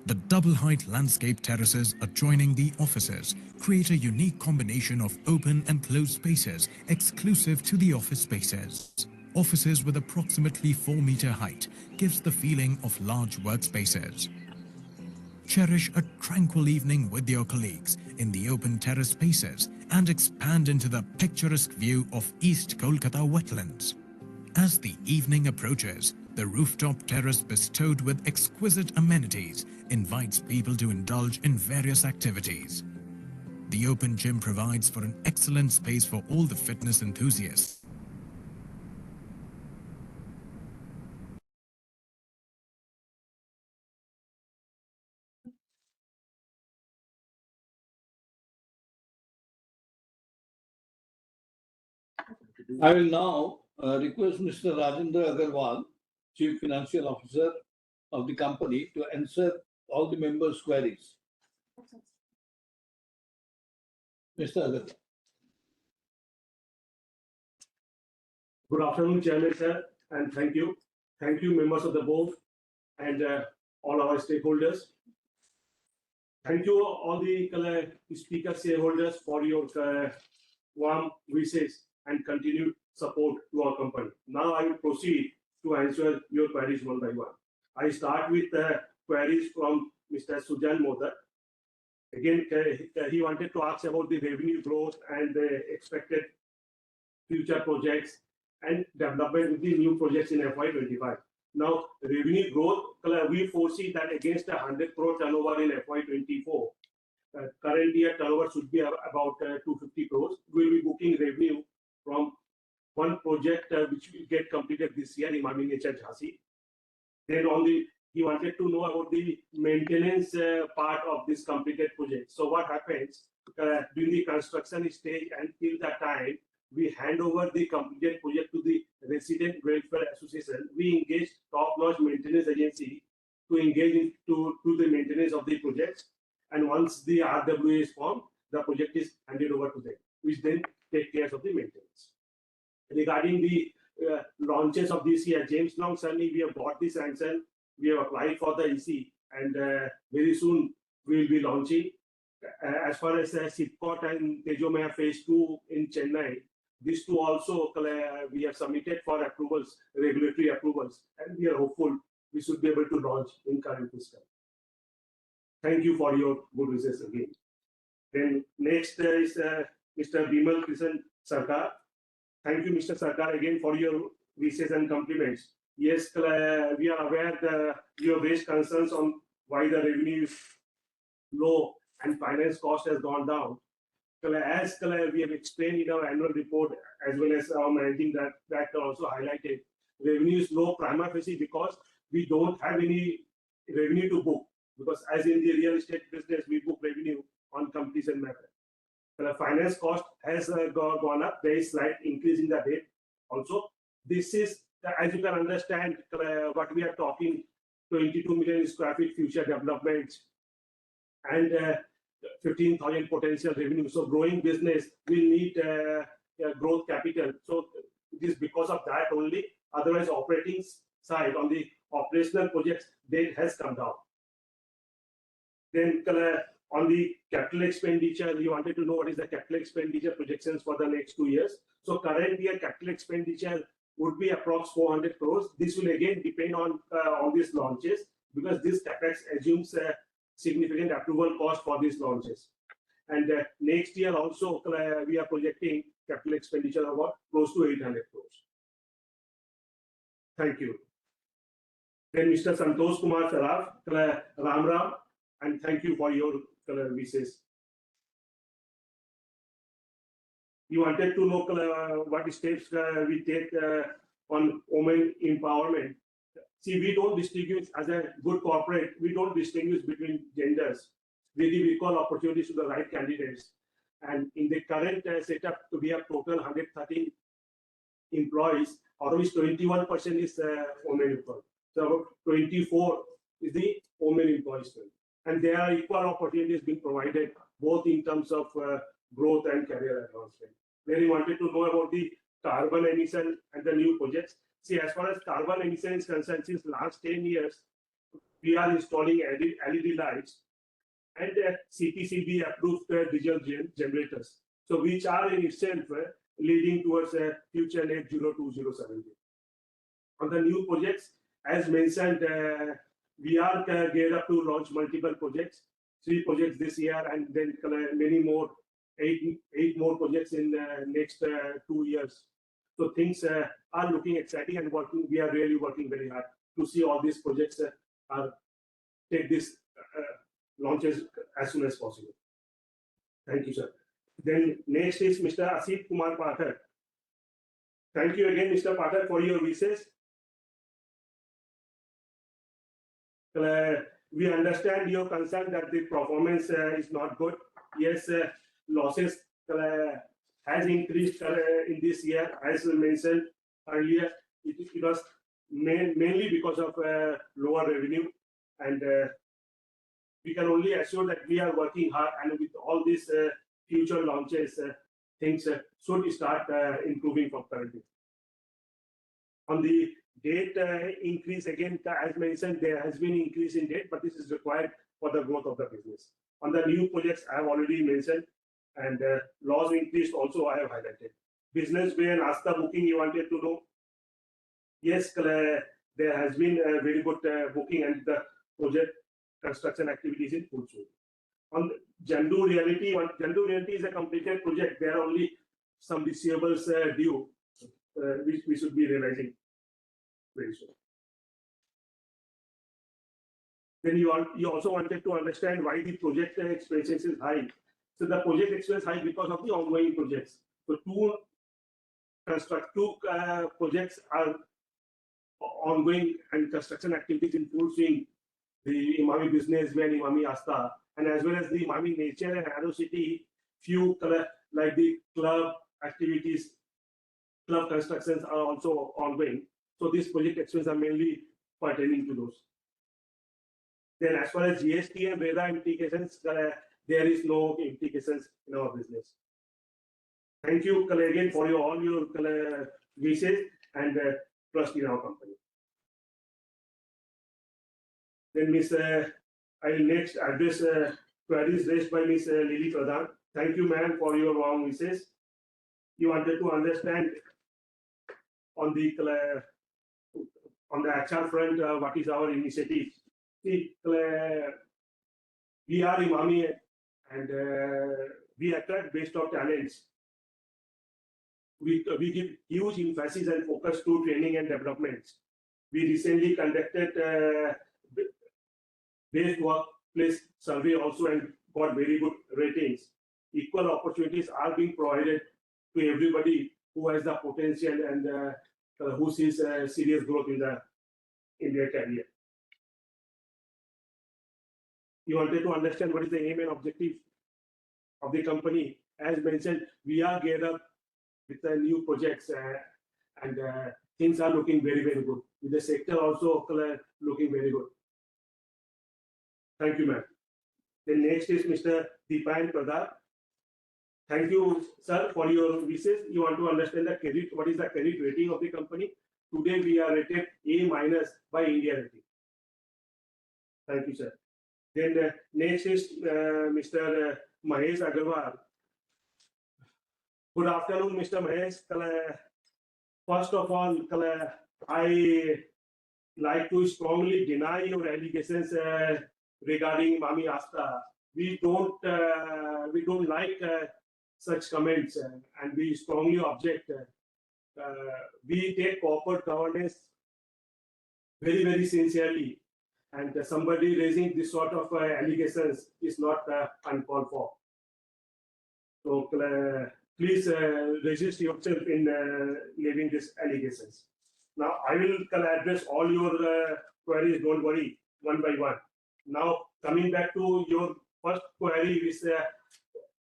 The double-height landscape terraces adjoining the offices create a unique combination of open and closed spaces exclusive to the office spaces. Offices with approximately 4-meter height gives the feeling of large workspaces. Cherish a tranquil evening with your colleagues in the open terrace spaces and expand into the picturesque view of East Kolkata wetlands. As the evening approaches, the rooftop terrace bestowed with exquisite amenities invites people to indulge in various activities. The open gym provides for an excellent space for all the fitness enthusiasts. I will now request Mr. Rajendra Agarwal, Chief Financial Officer of the company, to answer all the members' queries. Mr. Agarwal. Good afternoon, Chairman, sir, and thank you. Thank you, members of the board and all our stakeholders. Thank you, all the speaker shareholders, for your warm wishes and continued support to our company. Now I will proceed to answer your queries one by one. I start with queries from Mr. Sujan Modak. Again, he wanted to ask about the revenue growth and the expected future projects and development with the new projects in FY25. Now, revenue growth, we foresee that against a 100 crore turnover in FY24, current year turnover should be about 250 crores. We will be booking revenue from one project which will get completed this year, Emami Nature Jhansi. Then he wanted to know about the maintenance part of this completed project. So what happens during the construction stage and till that time, we hand over the completed project to the Resident Welfare Association. We engage top-notch maintenance agency to engage to the maintenance of the project. And once the RWA is formed, the project is handed over to them, which then take care of the maintenance. Regarding the launches of this year, James Long Sunny, we have got this sanction. We have applied for the EC, and very soon we will be launching. As far as Sipcot and Tejomaya Phase 2 in Chennai, these two also we have submitted for approvals, regulatory approvals, and we are hopeful we should be able to launch in current fiscal. Thank you for your good wishes again. Then next is Mr. Bimal Krishan Sarkar. Thank you, Mr. Sarkar, again for your wishes and compliments. Yes, we are aware that you have raised concerns on why the revenue is low and finance cost has gone down. As we have explained in our annual report, as well as our managing director also highlighted, revenue is low prima facie because we don't have any revenue to book. Because as in the real estate business, we book revenue on completion method. The finance cost has gone up. There is slight increase in the debt. Also, this is, as you can understand, what we are talking, 22 million square feet future developments and 15,000 potential revenue. So growing business will need growth capital. So it is because of that only. Otherwise, operating side on the operational projects, debt has come down. Then on the capital expenditure, you wanted to know what is the capital expenditure projections for the next 2 years. So current year capital expenditure would be approx 400 crores. This will again depend on these launches because this capex assumes a significant approval cost for these launches. And next year also we are projecting capital expenditure of about close to 800 crores. Thank you. Then Mr. Santosh Kumar Saraf, Ram Ram, and thank you for your wishes. You wanted to know what steps we take on women empowerment. See, we don't distinguish as a good corporate. We don't distinguish between genders. We give equal opportunities to the right candidates. And in the current setup, we have total 113 employees, out of which 21% is women employees. So about 24 is the women employees. And there are equal opportunities being provided, both in terms of growth and career advancement. Where you wanted to know about the carbon emission and the new projects. See, as far as carbon emission is concerned, since last 10 years, we are installing LED lights and CPCB approved diesel generators. So which are in itself leading towards a future net zero 2070. On the new projects, as mentioned, we are geared up to launch multiple projects, 3 projects this year, and then many more, 8 more projects in the next 2 years. So things are looking exciting and working. We are really working very hard to see all these projects take these launches as soon as possible. Thank you, sir. Then next is Mr. Asit Kumar Pathak. Thank you again, Mr. Pathak, for your wishes. We understand your concern that the performance is not good. Yes, losses has increased in this year, as mentioned earlier. It was mainly because of lower revenue, and we can only assure that we are working hard, and with all these future launches, things should start improving from currently. On the debt increase, again, as mentioned, there has been increase in debt, but this is required for the growth of the business. On the new projects, I have already mentioned, and loss increased also I have highlighted. Business way and Asta booking, you wanted to know. Yes, there has been a very good booking and the project construction activities in full swing. On Jandu Realty, Jandu Realty is a completed project. There are only some receivables due, which we should be realizing very soon. Then you also wanted to understand why the project expenses is high. So the project expense high because of the ongoing projects. So two projects are ongoing and construction activities in full swing. The Emami Business Way and Emami Asta, and as well as the Emami Nature and Aero City, few like the club activities club constructions are also ongoing. So these project expenses are mainly pertaining to those. Then as far as GST and RERA implications, there is no implications in our business. Thank you again for all your wishes and trust in our company. Then Ms. I will next address queries raised by Ms. Lily Pradhan. Thank you, ma'am, for your warm wishes. You wanted to understand on the HR front what is our initiative. See, we are Emami and we attract best of talents. We give huge emphasis and focus to training and development. We recently conducted best workplace survey also and got very good ratings. Equal opportunities are being provided to everybody who has the potential and who sees serious growth in their career. You wanted to understand what is the aim and objective of the company. As mentioned, we are geared up with the new projects and things are looking very, very good. With the sector also looking very good. Thank you, ma'am. The next is Mr. Deepan Pradhan. Thank you, sir, for your wishes. You want to understand the credit, what is the credit rating of the company? Today we are rated A- by India Rating. Thank you, sir. Then next is Mr. Mahesh Agarwal. Good afternoon, Mr. Mahesh. First of all, I like to strongly deny your allegations regarding Emami Asta. We don't like such comments and we strongly object. We take corporate governance very, very sincerely, and somebody raising this sort of allegations is not uncalled for. So please resist yourself in leaving these allegations. Now I will address all your queries. Don't worry, one by one. Now coming back to your first query, which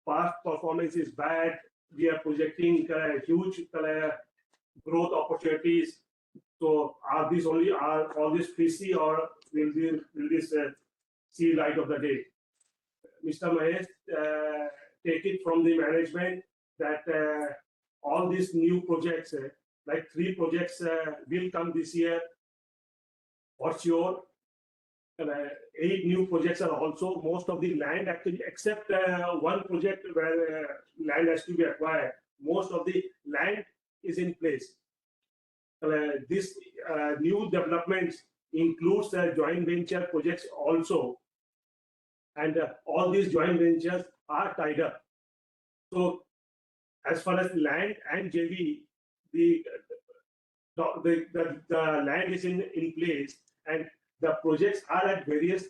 past performance is bad. We are projecting huge growth opportunities. So are all this fishy, or will this see light of the day? Mr. Mahesh, take it from the management that all these new projects, like 3 projects will come this year for sure. 8 new projects are also, most of the land actually, except one project where land has to be acquired, most of the land is in place. This new developments includes joint venture projects also, and all these joint ventures are tied up. So as far as land and JV, the land is in place, and the projects are at various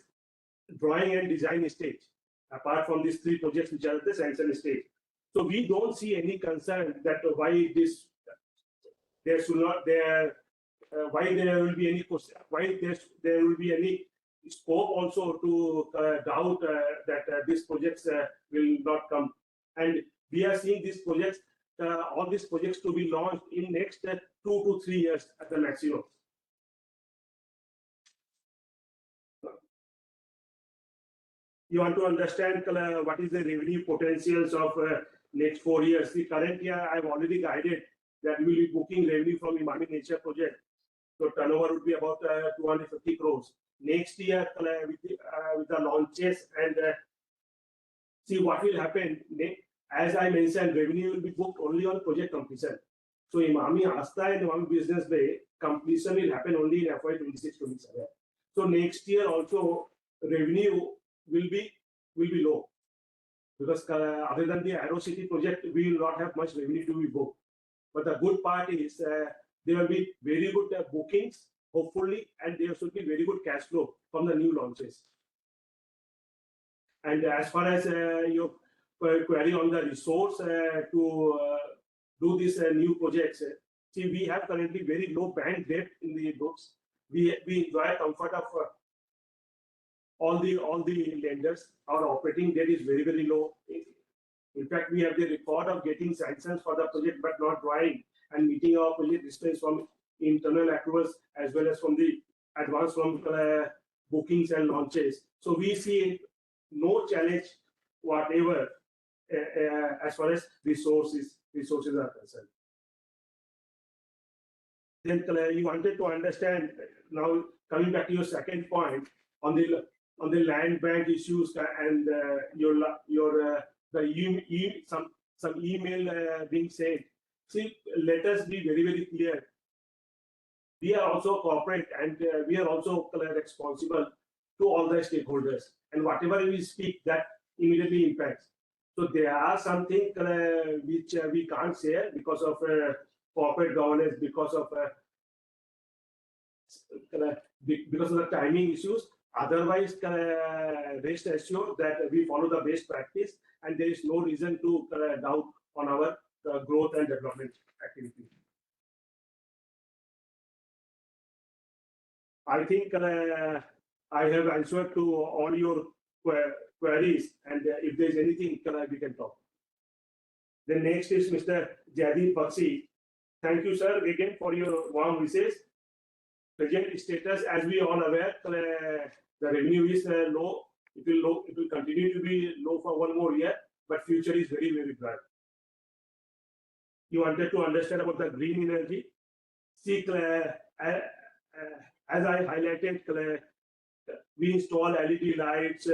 drawing and design stage, apart from these 3 projects which are at the sanction stage. So we don't see any concern that why there will be any scope also to doubt that these projects will not come. And we are seeing these projects, all these projects to be launched in next 2 to 3 years at the maximum. You want to understand what is the revenue potentials of next 4 years. The current year I've already guided that we will be booking revenue from Emami Nature project. So turnover would be about 250 crores. Next year with the launches and see what will happen. As I mentioned, revenue will be booked only on project completion. So Emami Asta and Emami Business Bay completion will happen only in FY 26-27. So next year also revenue will be low, because other than the Aero City project, we will not have much revenue to be booked. But the good part is there will be very good bookings, hopefully, and there should be very good cash flow from the new launches. And as far as your query on the resource to do these new projects, see, we have currently very low bank debt in the books. We enjoy comfort of all the lenders. Our operating debt is very, very low. In fact, we have the record of getting sanctions for the project but not drawing and meeting our project distance from internal accruals as well as from the advance from bookings and launches. So we see no challenge whatever as far as resources are concerned. Then you wanted to understand now, coming back to your second point on the land bank issues and some email being sent. See, let us be very, very clear. We are also corporate and we are also responsible to all the stakeholders, and whatever we speak, that immediately impacts. So there are something which we can't share because of corporate governance, because of the timing issues. Otherwise, rest assured that we follow the best practice, and there is no reason to doubt on our growth and development activity. I think I have answered to all your queries, and if there is anything, we can talk. The next is Mr. Jaideep Bakshi. Thank you, sir, again for your warm wishes. Present status, as we all aware, the revenue is low. It will continue to be low for one more year, but future is very, very bright. You wanted to understand about the green energy. See, as I highlighted, we install LED lights,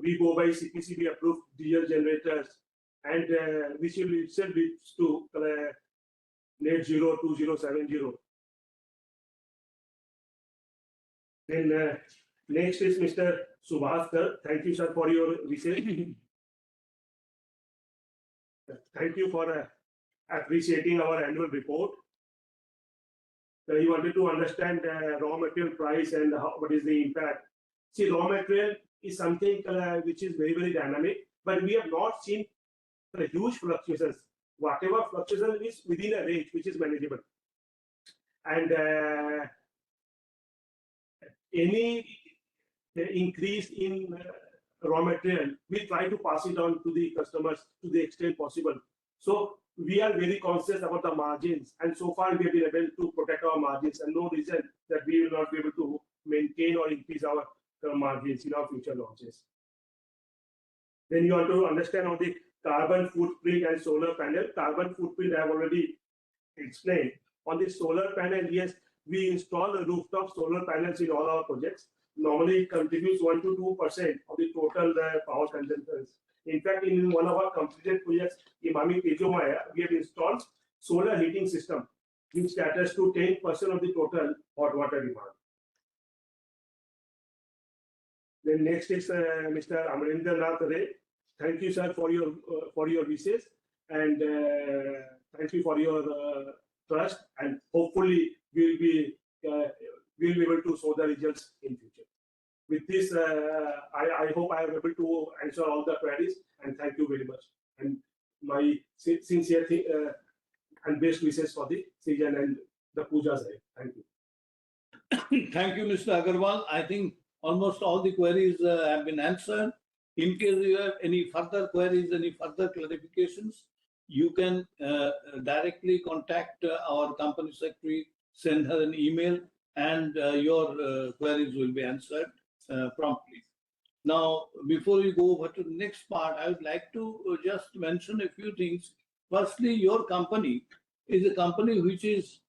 we go by CPCB approved diesel generators, and which will itself leads to net zero 2070. Then next is Mr. Subhaskar. Thank you, sir, for your research. Thank you for appreciating our annual report. You wanted to understand raw material price and what is the impact. See, raw material is something which is very, very dynamic, but we have not seen huge fluctuations. Whatever fluctuation is within a range which is manageable. And any increase in raw material, we try to pass it on to the customers to the extent possible. So we are very conscious about the margins, and so far we have been able to protect our margins, and no reason that we will not be able to maintain or increase our margins in our future launches. Then you want to understand on the carbon footprint and solar panel. Carbon footprint I have already explained. On the solar panel, yes, we install the rooftop solar panels in all our projects. Normally it contributes 1 to 2% of the total power consumption. In fact, in one of our completed projects, Emami Realty, we have installed solar heating system, which caters to 10% of the total hot water demand. Then next is Mr. Amarinder Nath Ray. Thank you, sir, for your wishes, and thank you for your trust. And hopefully, we'll be able to show the results in future. With this, I hope I am able to answer all the queries, and thank you very much. And my sincere and best wishes for the season and the pujas ahead. Thank you. Thank you, Mr. Agarwal. I think almost all the queries have been answered. In case you have any further queries, any further clarifications, you can directly contact our company secretary, send her an email, and your queries will be answered promptly. Now, before we go over to the next part, I would like to just mention a few things. Firstly, your company is a company which is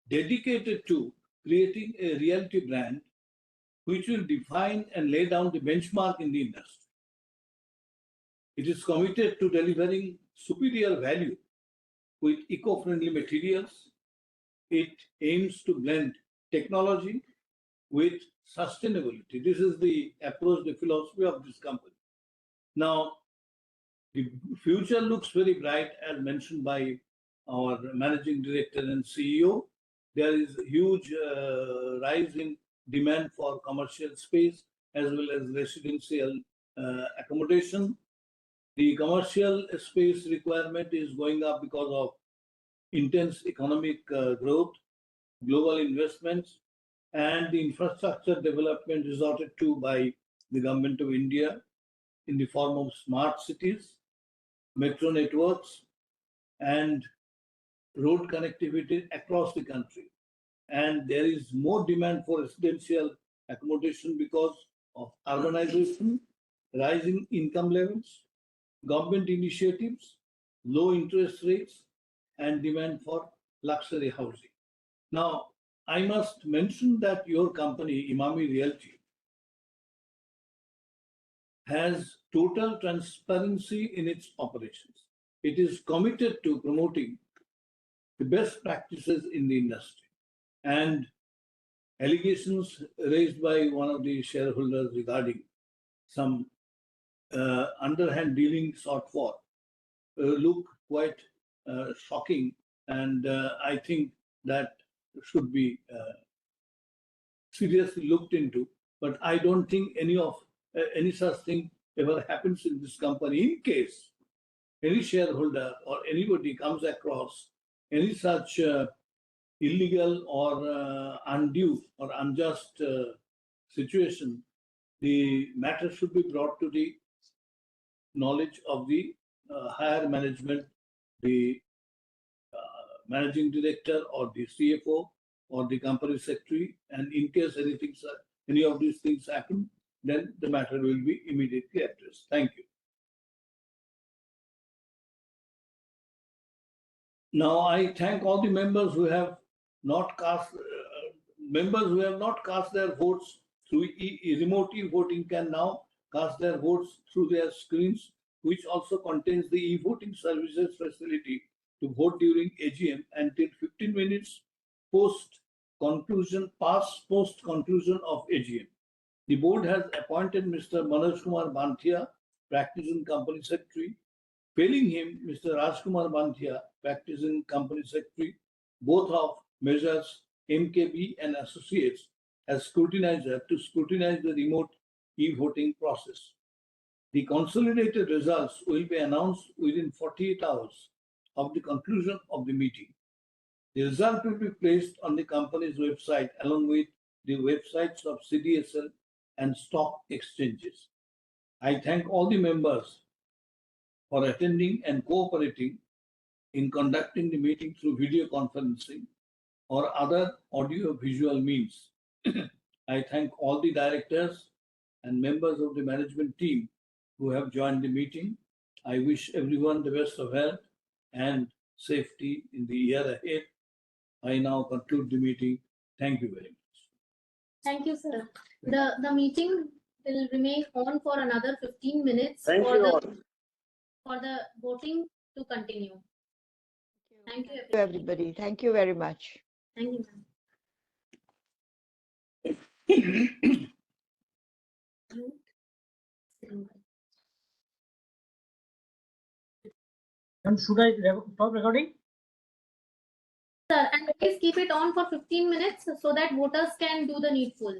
dedicated to creating a realty brand which will define and lay down the benchmark in the industry. It is committed to delivering superior value with eco-friendly materials. It aims to blend technology with sustainability. This is the approach, the philosophy of this company. Now, the future looks very bright, as mentioned by our managing director and CEO. There is a huge rise in demand for commercial space as well as residential accommodation. The commercial space requirement is going up because of intense economic growth, global investments, and the infrastructure development resorted to by the Government of India in the form of smart cities, metro networks, and road connectivity across the country. And there is more demand for residential accommodation because of urbanization, rising income levels, government initiatives, low interest rates, and demand for luxury housing. Now, I must mention that your company, Emami Realty, has total transparency in its operations. It is committed to promoting the best practices in the industry. And allegations raised by one of the shareholders regarding some underhand dealing sort for look quite shocking, and I think that should be seriously looked into. But I don't think any such thing ever happens in this company. In case any shareholder or anybody comes across any such illegal or undue or unjust situation, the matter should be brought to the knowledge of the higher management, the managing director or the CFO or the company secretary. And in case any of these things happen, then the matter will be immediately addressed. Thank you. Now, I thank all the members who have not cast their votes through remote e-voting can now cast their votes through their screens, which also contains the e-voting services facility to vote during AGM until 15 minutes post conclusion of AGM. The board has appointed Mr. Manoj Kumar Banthia, practicing company secretary. Failing him, Mr. Rajkumar Banthia, practicing company secretary, both of measures MKB and Associates, as scrutinizer to scrutinize the remote e-voting process. The consolidated results will be announced within 48 hours of the conclusion of the meeting. The result will be placed on the company's website along with the websites of CDSL and stock exchanges. I thank all the members for attending and cooperating in conducting the meeting through video conferencing or other audio-visual means. I thank all the directors and members of the management team who have joined the meeting. I wish everyone the best of health and safety in the year ahead. I now conclude the meeting. Thank you very much. Thank you, sir. The meeting will remain on for another 15 minutes Thank for you the all. for the voting to continue. Thank you, Everybody, thank you very much. Thank you, ma'am. And should I stop recording? Sir, and please keep it on for 15 minutes so that voters can do the needful.